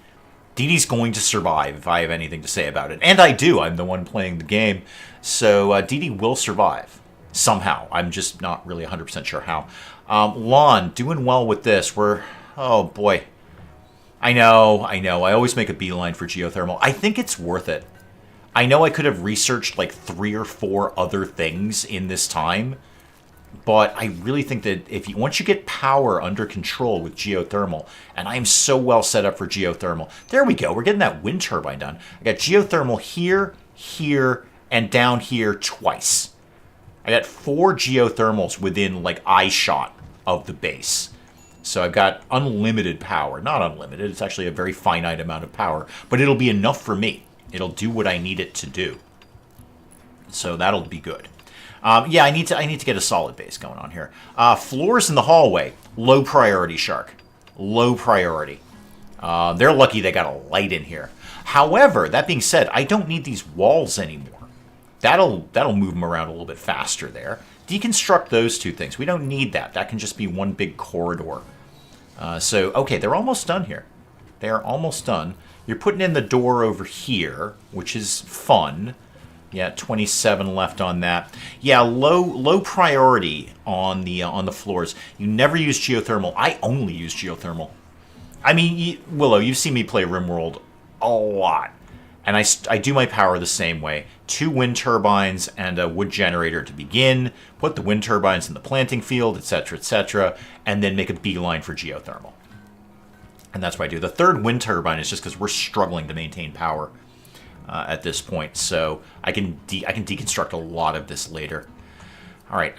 S1: Dee's going to survive if I have anything to say about it. And I do. I'm the one playing the game. So Dee will survive. Somehow. I'm just not really 100% sure how. Lon, doing well with this. Oh boy. I know. I always make a beeline for geothermal. I think it's worth it. I know I could have researched like 3 or 4 other things in this time, but I really think that once you get power under control with geothermal, and I am so well set up for geothermal. There we go. We're getting that wind turbine done. I got geothermal here, here, and down here twice. I got 4 geothermals within like eye shot of the base. So I've got unlimited power. Not unlimited. It's actually a very finite amount of power, but it'll be enough for me. It'll do what I need it to do. So that'll be good. Yeah, I need to get a solid base going on here. Floors in the hallway. Low priority, Shark. Low priority. They're lucky they got a light in here. However, that being said, I don't need these walls anymore. That'll move them around a little bit faster there. Deconstruct those 2 things. We don't need that. That can just be one big corridor. So, okay, they're almost done here. They are almost done. You're putting in the door over here, which is fun. Yeah, 27 left on that. Yeah, low priority on the floors. You never use geothermal. I only use geothermal. I mean, Willow, you've seen me play RimWorld a lot. And I do my power the same way. 2 wind turbines and a wood generator to begin. Put the wind turbines in the planting field, etc., and then make a beeline for geothermal. And that's what I do. The 3rd wind turbine is just because we're struggling to maintain power at this point. So I can deconstruct a lot of this later. All right,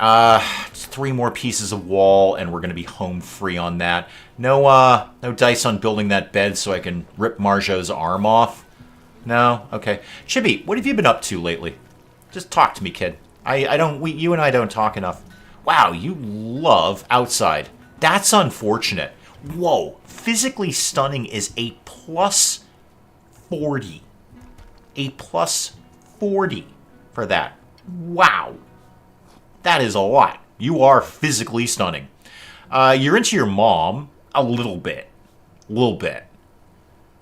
S1: 3 more pieces of wall, and we're going to be home free on that. No dice on building that bed so I can rip Marjo's arm off. No? Okay. Chibi, what have you been up to lately? Just talk to me, kid. You and I don't talk enough. Wow, you love outside. That's unfortunate. Whoa, physically stunning is a plus 40. A plus 40 for that. Wow. That is a lot. You are physically stunning. You're into your mom a little bit.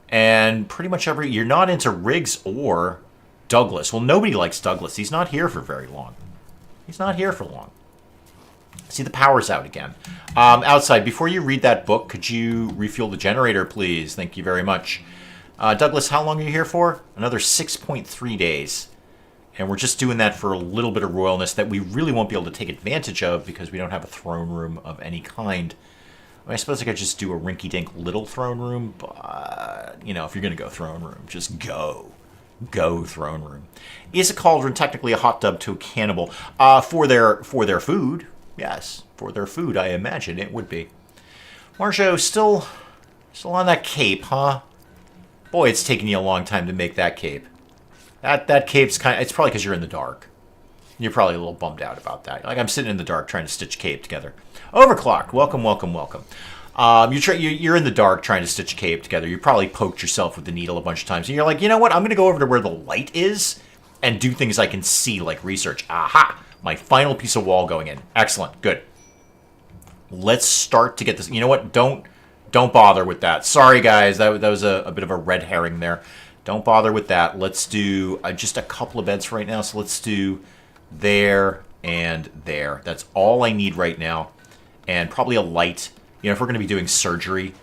S1: And pretty much you're not into Riggs or Douglas. Well, nobody likes Douglas. He's not here for very long. He's not here for long. See, the power's out again. Outside, before you read that book, could you refuel the generator, please? Thank you very much. Douglas, how long are you here for? Another 6.3 days. And we're just doing that for a little bit of royalness that we really won't be able to take advantage of because we don't have a throne room of any kind. I suppose I could just do a rinky-dink little throne room, but, if you're going to go throne room, just go. Go throne room. Is a cauldron technically a hot tub to a cannibal? For their food, yes. For their food, I imagine it would be. Marjo, still on that cape, huh? Boy, it's taken you a long time to make that cape. That cape's it's probably because you're in the dark. You're probably a little bummed out about that. Like, I'm sitting in the dark trying to stitch cape together. Overclocked, welcome. You're in the dark trying to stitch a cape together. You probably poked yourself with the needle a bunch of times. And you're like, you know what? I'm going to go over to where the light is and do things I can see, like research. Aha! My final piece of wall going in. Excellent. Good. Let's start to get this. You know what? Don't bother with that. Sorry, guys. That was a bit of a red herring there. Don't bother with that. Let's do just a couple of beds for right now. So let's do there and there. That's all I need right now. And probably a light. If we're going to be doing surgery,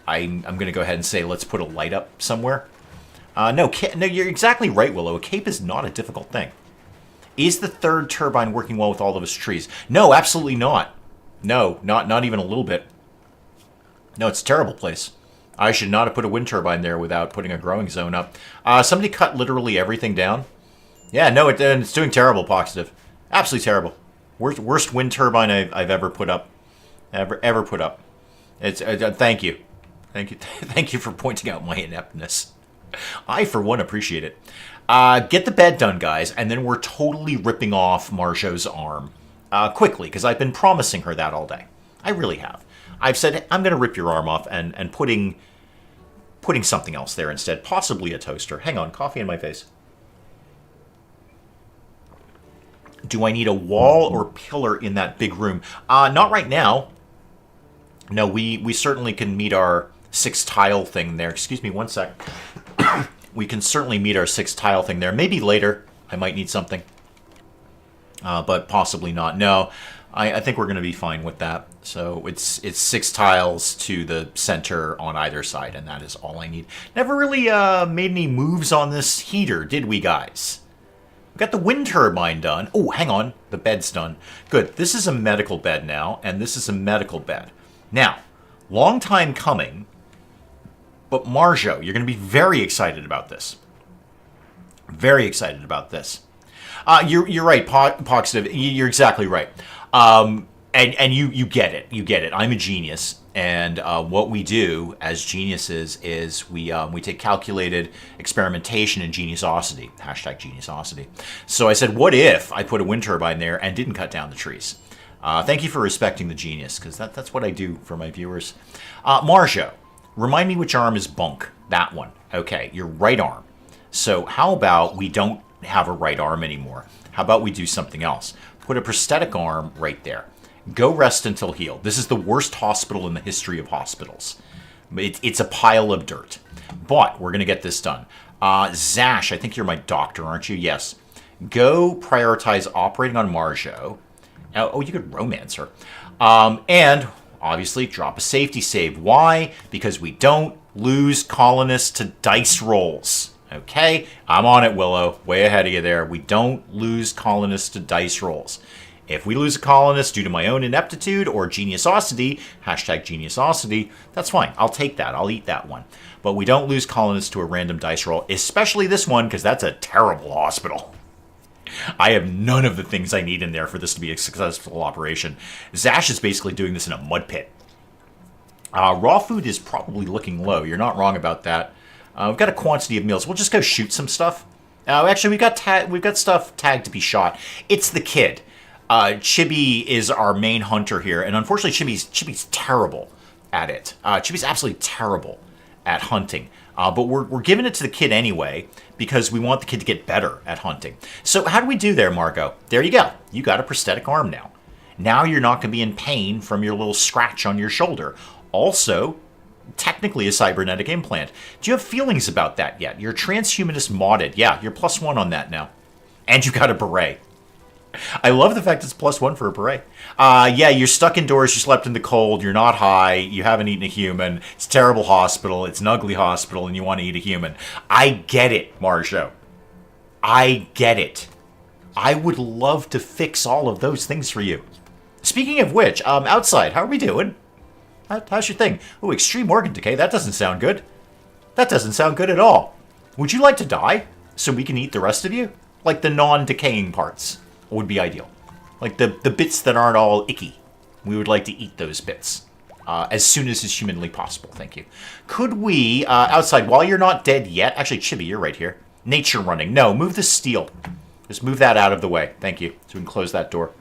S1: I'm going to go ahead and say let's put a light up somewhere. No, you're exactly right, Willow. A cape is not a difficult thing. Is the 3rd turbine working well with all of its trees? No, absolutely not. No, not even a little bit. No, it's a terrible place. I should not have put a wind turbine there without putting a growing zone up. Somebody cut literally everything down. Yeah, no, it's doing terrible, Poxitive. Absolutely terrible. Worst wind turbine I've ever put up. Ever put up. It's thank you. Thank you for pointing out my ineptness. I, for one, appreciate it. Get the bed done, guys, and then we're totally ripping off Marjo's arm. Quickly, because I've been promising her that all day. I really have. I've said, I'm going to rip your arm off, and putting putting something else there instead, possibly a toaster. Hang on, coffee in my face. Do I need a wall or pillar in that big room? Not right now. No, we certainly can meet our 6 tile thing there. Excuse me one sec. We can certainly meet our 6 tile thing there. Maybe later I might need something. But possibly not. No, I think we're going to be fine with that. So it's 6 tiles to the center on either side, and that is all I need. Never really made any moves on this heater, did we, guys? We got the wind turbine done. Oh, hang on. The bed's done. Good. This is a medical bed now, and this is a medical bed. Now, long time coming, but Marjo, you're going to be very excited about this. Very excited about this. You're right, Positive. You're exactly right. And you get it. You get it. I'm a genius, and what we do as geniuses is we take calculated experimentation and geniusosity. Hashtag geniusosity. So I said, what if I put a wind turbine there and didn't cut down the trees? Thank you for respecting the genius, because that's what I do for my viewers. Marjo, remind me which arm is bunk. That one. Okay, your right arm. So how about we don't have a right arm anymore? How about we do something else? Put a prosthetic arm right there. Go rest until healed. This is the worst hospital in the history of hospitals. It's a pile of dirt. But we're going to get this done. Zash, I think you're my doctor, aren't you? Yes. Go prioritize operating on Marjo. Oh, you could romance her. And obviously drop a safety save. Why? Because we don't lose colonists to dice rolls. Okay? I'm on it, Willow. Way ahead of you there. We don't lose colonists to dice rolls. If we lose a colonist due to my own ineptitude or geniusosity, hashtag geniusosity, that's fine. I'll take that. I'll eat that one. But we don't lose colonists to a random dice roll, especially this one, because that's a terrible hospital. I have none of the things I need in there for this to be a successful operation. Zash is basically doing this in a mud pit. Raw food is probably looking low. You're not wrong about that. We've got a quantity of meals. We'll just go shoot some stuff. Actually, we've got stuff tagged to be shot. It's the kid. Chibi is our main hunter here, and unfortunately, Chibi's terrible at it. Chibi's absolutely terrible at hunting. But we're giving it to the kid anyway because we want the kid to get better at hunting. So how do we do there, Margot? There you go. You got a prosthetic arm now. Now you're not going to be in pain from your little scratch on your shoulder. Also, technically a cybernetic implant. Do you have feelings about that yet? You're transhumanist modded. Yeah, you're +1 on that now. And you got a beret. I love the fact it's +1 for a beret. Yeah, you're stuck indoors, you slept in the cold, you're not high, you haven't eaten a human, it's a terrible hospital, it's an ugly hospital, and you want to eat a human. I get it, Marjo. I get it. I would love to fix all of those things for you. Speaking of which, outside, how are we doing? How's your thing? Oh, extreme organ decay, that doesn't sound good. That doesn't sound good at all. Would you like to die so we can eat the rest of you? Like the non-decaying parts would be ideal. Like the bits that aren't all icky. We would like to eat those bits as soon as is humanly possible. Thank you. Could we, outside, while you're not dead yet, actually, Chibi, you're right here. Nature running. No, move the steel. Just move that out of the way. Thank you. So we can close that door.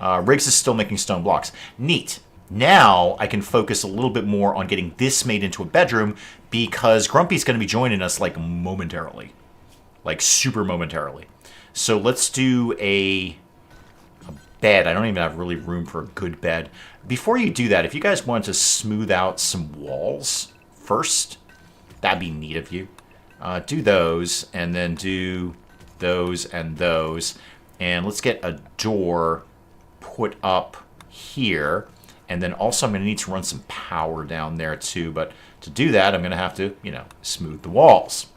S1: Riggs is still making stone blocks. Neat. Now I can focus a little bit more on getting this made into a bedroom because Grumpy's going to be joining us like momentarily. Like super momentarily. So let's do a bed. I don't even have really room for a good bed. Before you do that, if you guys want to smooth out some walls first, that'd be neat of you. Do those, and then do those and those. And let's get a door put up here. And then also I'm going to need to run some power down there too. But to do that, I'm going to have to, smooth the walls.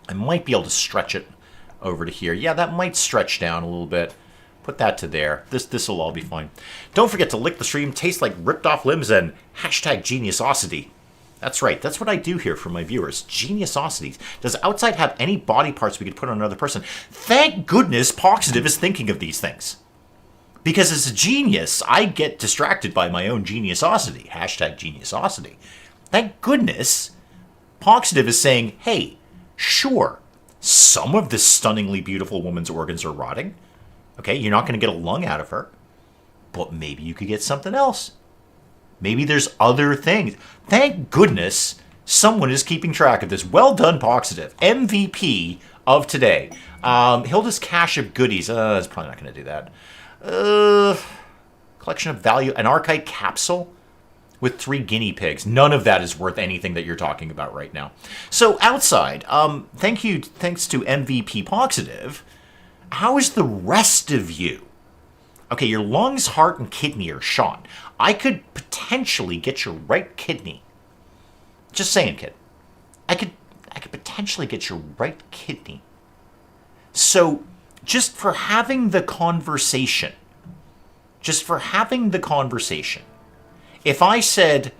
S1: I might be able to stretch it over to here. Yeah, that might stretch down a little bit. Put that to there. This will all be fine. Don't forget to lick the stream, taste like ripped off limbs, and hashtag geniusosity. That's right. That's what I do here for my viewers. Geniusosities. Does outside have any body parts we could put on another person? Thank goodness Positive is thinking of these things. Because as a genius, I get distracted by my own geniusosity. Hashtag geniusosity. Thank goodness Positive is saying, hey, sure, some of this stunningly beautiful woman's organs are rotting. Okay, you're not going to get a lung out of her. But maybe you could get something else. Maybe there's other things. Thank goodness Someone is keeping track of this. Well done, Poxitive. MVP of today. Hilda's cache of goodies. That's probably not going to do that. Collection of value. An archite capsule with 3 guinea pigs. None of that is worth anything that you're talking about right now. So outside, thanks to MVP Poxitive. How is the rest of you? Okay, your lungs, heart, and kidney are shot. I could potentially get your right kidney. Just saying, kid. I could potentially get your right kidney. So, just for having the conversation, if I said,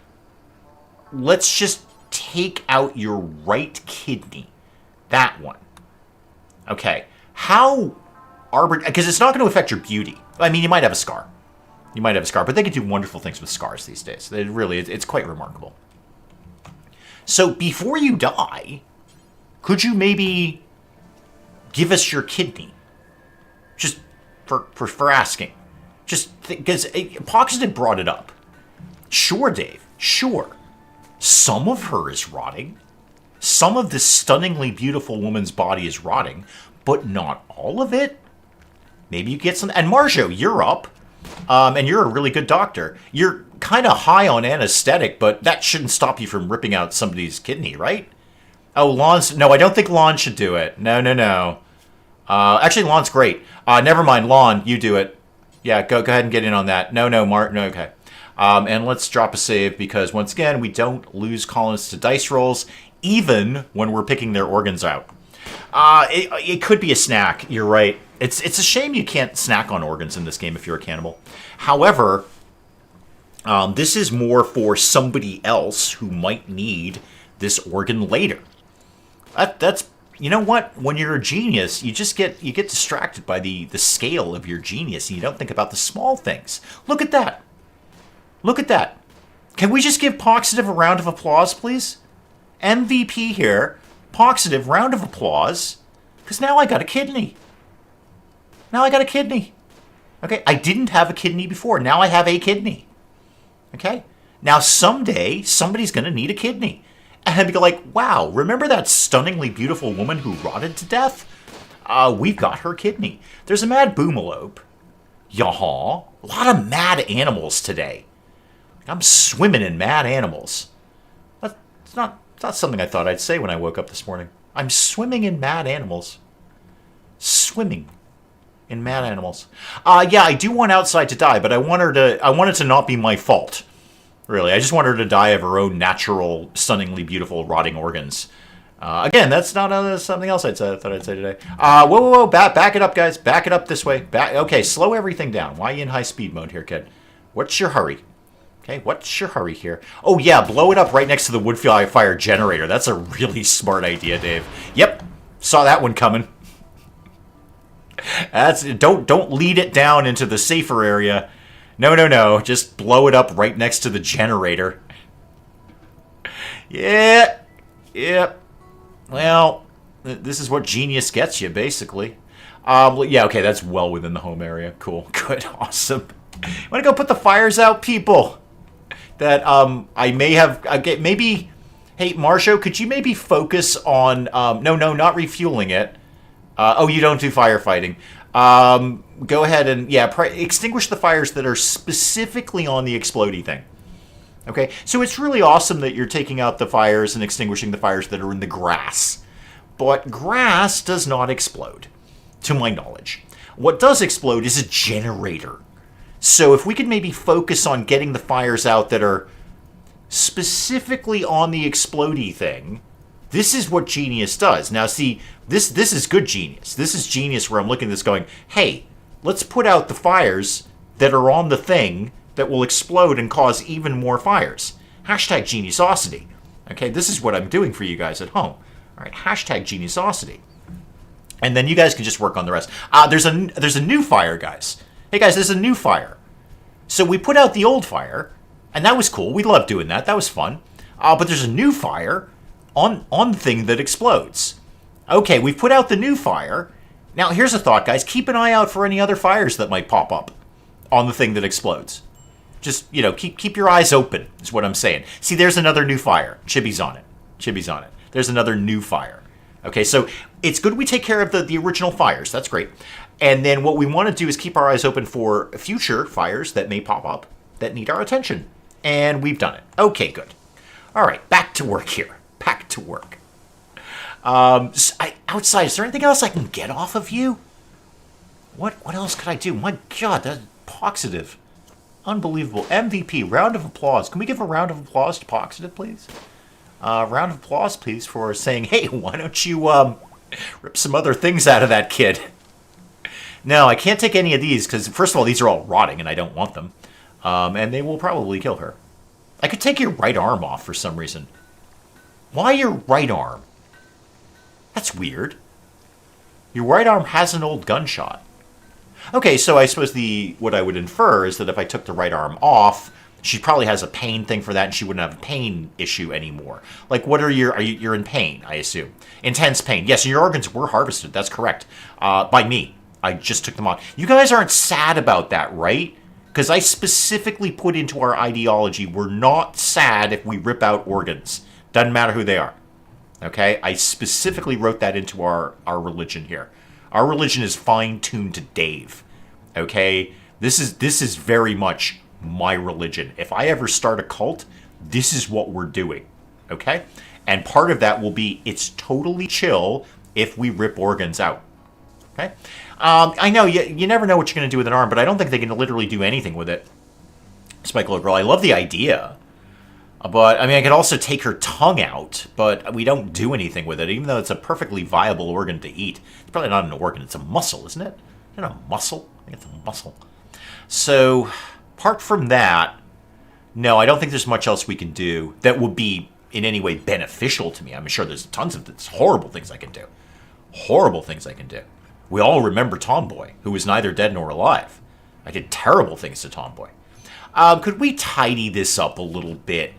S1: let's just take out your right kidney, that one, okay, how because it's not going to affect your beauty. I mean, you might have a scar. But they can do wonderful things with scars these days. It's quite remarkable. So before you die, could you maybe give us your kidney? Just for asking. Just because Poxitive brought it up. Sure, Dave. Sure. Some of her is rotting. Some of this stunningly beautiful woman's body is rotting, but not all of it. Maybe you get some. And Marjo, you're up. And you're a really good doctor. You're kind of high on anesthetic, but that shouldn't stop you from ripping out somebody's kidney, right? Oh, Lon's... No, I don't think Lon should do it. No. Actually, Lon's great. Never mind, Lon, you do it. Yeah, go ahead and get in on that. No, Martin, no, okay. And let's drop a save, because once again, we don't lose colonists to dice rolls, even when we're picking their organs out. It could be a snack, you're right. It's a shame you can't snack on organs in this game if you're a cannibal. However, this is more for somebody else who might need this organ later. That's you know what? When you're a genius, you get distracted by the scale of your genius, and you don't think about the small things. Look at that. Look at that. Can we just give Poxitive a round of applause, please? MVP here. Poxitive, round of applause. Because now I got a kidney. Okay, I didn't have a kidney before. Now I have a kidney. Okay? Now someday, somebody's going to need a kidney. And I'd be like, wow, remember that stunningly beautiful woman who rotted to death? We've got her kidney. There's a mad boomalope. Yaha. A lot of mad animals today. I'm swimming in mad animals. That's not something I thought I'd say when I woke up this morning. I'm swimming in mad animals. Swimming in mad animals. Yeah, I do want Outside to die, but I want it to not be my fault. Really, I just want her to die of her own natural, stunningly beautiful, rotting organs. Again, that's not something else thought I'd say today. Whoa, back it up, guys. Back it up this way. Okay, slow everything down. Why are you in high speed mode here, kid? What's your hurry? Okay, what's your hurry here? Oh yeah, blow it up right next to the wood fire generator. That's a really smart idea, Dave. Yep, saw that one coming. Don't lead it down into the safer area. No. Just blow it up right next to the generator. Yeah. Well, this is what genius gets you, basically. Yeah, okay, that's well within the home area. Cool, good, awesome. Want to go put the fires out, people? That I may have... maybe... Hey, Marjo, could you maybe focus on... No, not refueling it. Oh, you don't do firefighting. Go ahead and, extinguish the fires that are specifically on the explodey thing. Okay, so it's really awesome that you're taking out the fires and extinguishing the fires that are in the grass. But grass does not explode, to my knowledge. What does explode is a generator. So if we could maybe focus on getting the fires out that are specifically on the explodey thing, this is what genius does. Now, see, this is good genius. This is genius where I'm looking at this going, hey, let's put out the fires that are on the thing that will explode and cause even more fires. Hashtag geniusosity. Okay, this is what I'm doing for you guys at home. All right, hashtag geniusosity. And then you guys can just work on the rest. There's a new fire, guys. Hey, guys, there's a new fire. So we put out the old fire, and that was cool. We loved doing that. That was fun. But there's a new fire on the thing that explodes. Okay, we've put out the new fire. Now, here's a thought, guys. Keep an eye out for any other fires that might pop up on the thing that explodes. Just, keep your eyes open, is what I'm saying. See, there's another new fire. Chibi's on it. Chibi's on it. There's another new fire. Okay, so it's good we take care of the original fires. That's great. And then what we want to do is keep our eyes open for future fires that may pop up that need our attention. And we've done it. Okay, good. All right, back to work here. Back to work. Outside, is there anything else I can get off of you? What else could I do? My God, that's Poxitive. Unbelievable. MVP, round of applause. Can we give a round of applause to Poxitive, please? Round of applause, please, for saying, hey, why don't you rip some other things out of that kid? No, I can't take any of these because, first of all, these are all rotting and I don't want them. And they will probably kill her. I could take your right arm off for some reason. Why your right arm? That's weird. Your right arm has an old gunshot. Okay, so I suppose what I would infer is that if I took the right arm off, she probably has a pain thing for that, and she wouldn't have a pain issue anymore. Like, what are you're in pain, I assume. Intense pain. Yes, your organs were harvested, that's correct. By me. I just took them off. You guys aren't sad about that, right? Because I specifically put into our ideology, we're not sad if we rip out organs. Doesn't matter who they are. Okay? I specifically wrote that into our religion here. Our religion is fine-tuned to Dave. Okay? This is very much my religion. If I ever start a cult, this is what we're doing. Okay? And part of that will be, it's totally chill if we rip organs out. Okay? I know, you never know what you're going to do with an arm, but I don't think they can literally do anything with it. Spike Little Girl, I love the idea. But, I mean, I could also take her tongue out, but we don't do anything with it, even though it's a perfectly viable organ to eat. It's probably not an organ, it's a muscle, isn't it? Isn't it a muscle? I think it's a muscle. So, apart from that, no, I don't think there's much else we can do that would be in any way beneficial to me. I'm sure there's tons of horrible things I can do. Horrible things I can do. We all remember Tomboy, who was neither dead nor alive. I did terrible things to Tomboy. Could we tidy this up a little bit?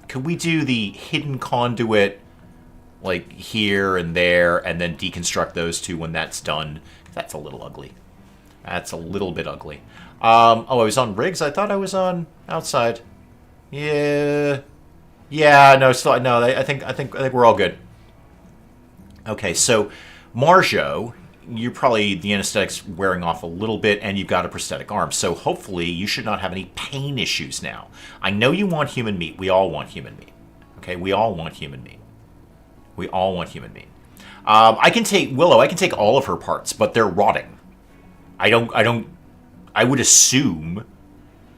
S1: Could we do the hidden conduit, like here and there, and then deconstruct those two when that's done? That's a little ugly. That's a little bit ugly. Oh, I was on rigs? I thought I was on outside. Yeah. Yeah, no, still, no, I think we're all good. Okay, so Marjo, you're probably, the anesthetic's wearing off a little bit, and you've got a prosthetic arm. So hopefully you should not have any pain issues now. I know you want human meat. We all want human meat. Okay, we all want human meat. We all want human meat. I can take Willow. I can take all of her parts, but they're rotting. I would assume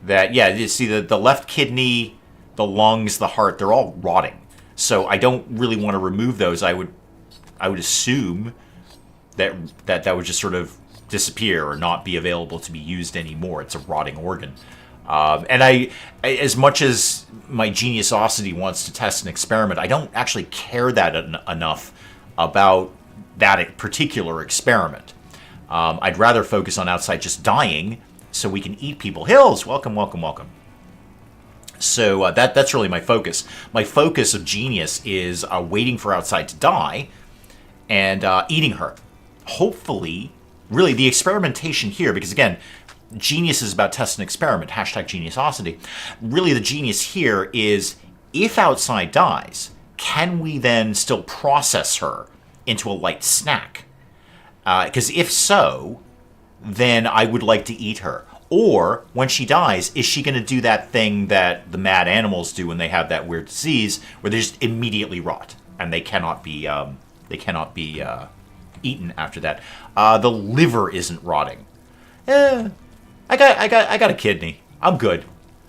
S1: that, yeah, you see the left kidney, the lungs, the heart, they're all rotting. So I don't really want to remove those. I would assume that would just sort of disappear or not be available to be used anymore. It's a rotting organ. And I, as much as my geniusosity wants to test an experiment, I don't actually care that enough about that particular experiment. I'd rather focus on outside just dying so we can eat people. Hills, welcome, welcome, welcome. So that's really my focus. My focus of genius is waiting for outside to die and eating her. Hopefully, really, the experimentation here, because again, genius is about test and experiment, hashtag geniusosity. Really, the genius here is, if outside dies, can we then still process her into a light snack? Because if so, then I would like to eat her. Or, when she dies, is she going to do that thing that the mad animals do when they have that weird disease, where they just immediately rot, and they cannot be eaten after that. The liver isn't rotting. I got a kidney. I'm good.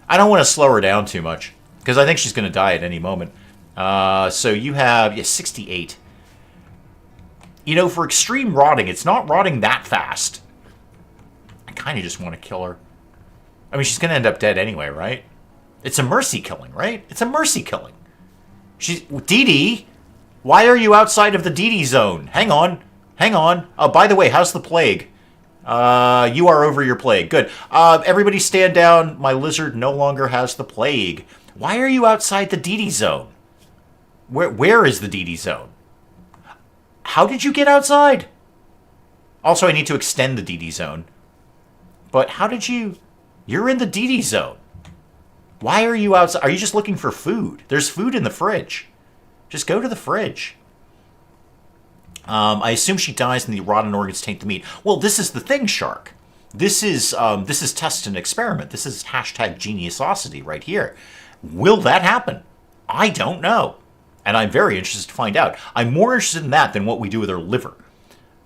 S1: I don't want to slow her down too much, because I think she's going to die at any moment. So you have 68. You know, for extreme rotting, it's not rotting that fast. I kind of just want to kill her. I mean, she's going to end up dead anyway, right? It's a mercy killing, right? It's a mercy killing. Dee Dee, why are you outside of the Dee Dee zone? Hang on. Hang on. Oh, by the way, how's the plague? You are over your plague. Good. Everybody stand down. My lizard no longer has the plague. Why are you outside the Dee Dee zone? Where is the Dee Dee zone? How did you get outside? Also, I need to extend the Dee Dee zone. But how did you... You're in the Dee Dee zone. Why are you outside? Are you just looking for food? There's food in the fridge. Just go to the fridge. I assume she dies and the rotten organs taint the meat. Well, this is the thing, Shark. This is test and experiment. This is hashtag geniusosity right here. Will that happen? I don't know. And I'm very interested to find out. I'm more interested in that than what we do with her liver.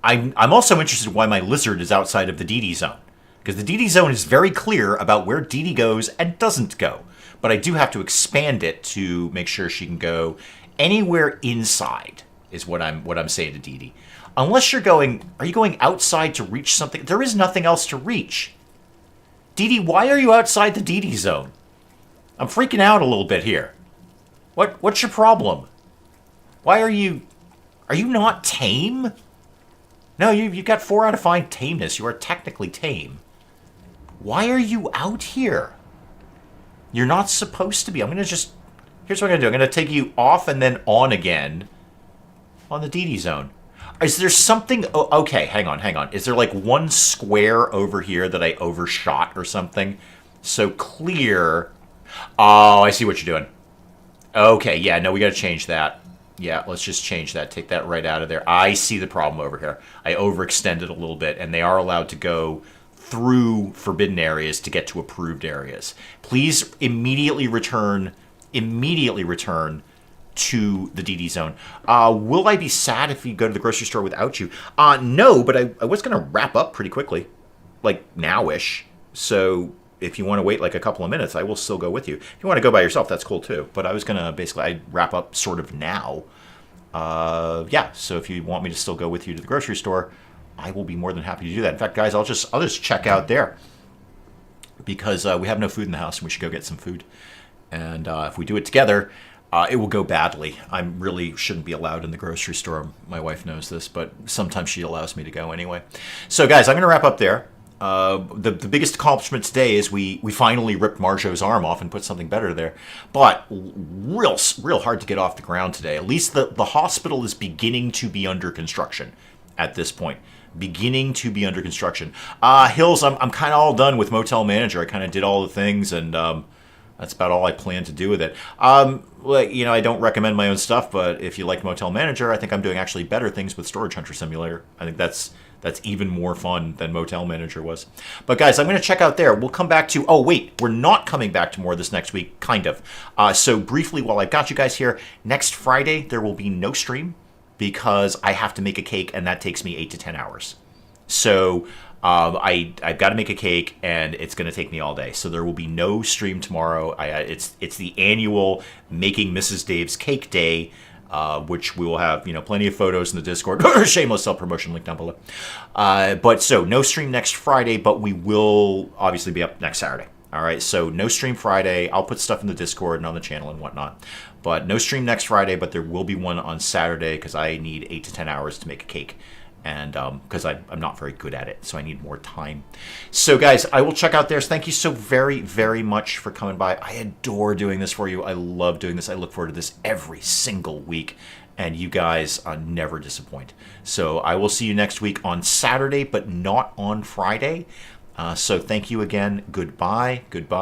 S1: I'm also interested in why my lizard is outside of the DD zone. Because the DD zone is very clear about where DD goes and doesn't go. But I do have to expand it to make sure she can go anywhere inside, is what I'm saying to DD. Unless you're going, are you going outside to reach something? There is nothing else to reach. DD, why are you outside the DD zone? I'm freaking out a little bit here. What's your problem? Why are you not tame? No, you got 4 out of 5 tameness. You are technically tame. Why are you out here? You're not supposed to be. Here's what I'm going to do. I'm going to take you off and then on again on the DD zone. Is there something... Oh, okay, hang on. Is there like one square over here that I overshot or something? So clear... Oh, I see what you're doing. Okay, yeah, no, we got to change that. Yeah, let's just change that. Take that right out of there. I see the problem over here. I overextended a little bit, and they are allowed to go through forbidden areas to get to approved areas. Please immediately return to the DD zone. Will I be sad if you go to the grocery store without you? No, but I was going to wrap up pretty quickly, like now-ish. So if you want to wait like a couple of minutes, I will still go with you. If you want to go by yourself, that's cool too. But I was going to I'd wrap up sort of now. Yeah, so if you want me to still go with you to the grocery store, I will be more than happy to do that. In fact, guys, I'll just check out there because we have no food in the house and we should go get some food. And if we do it together, it will go badly. I really shouldn't be allowed in the grocery store. My wife knows this, but sometimes she allows me to go anyway. So, guys, I'm going to wrap up there. The biggest accomplishment today is we finally ripped Marjo's arm off and put something better there. But real hard to get off the ground today. At least the hospital is beginning to be under construction at this point. Beginning to be under construction. Hills, I'm kind of all done with Motel Manager. I kind of did all the things, and that's about all I plan to do with it. Well, you know, I don't recommend my own stuff, but if you like Motel Manager, I think I'm doing actually better things with Storage Hunter Simulator. I think that's even more fun than Motel Manager was. But guys, I'm going to check out there. We'll come back to... Oh, wait. We're not coming back to more this next week. Kind of. So briefly, while I've got you guys here, next Friday, there will be no stream because I have to make a cake, and that takes me 8 to 10 hours. So I've got to make a cake, and it's going to take me all day. So there will be no stream tomorrow. It's the annual Making Mrs. Dave's Cake Day, which we will have, plenty of photos in the Discord. Shameless self-promotion, link down below. But so no stream next Friday, but we will obviously be up next Saturday. All right, so no stream Friday. I'll put stuff in the Discord and on the channel and whatnot. But no stream next Friday, but there will be one on Saturday because I need 8 to 10 hours to make a cake. And because I'm not very good at it, so I need more time. So, guys, I will check out there. Thank you so very, very much for coming by. I adore doing this for you. I love doing this. I look forward to this every single week. And you guys never disappoint. So I will see you next week on Saturday, but not on Friday. So thank you again. Goodbye. Goodbye.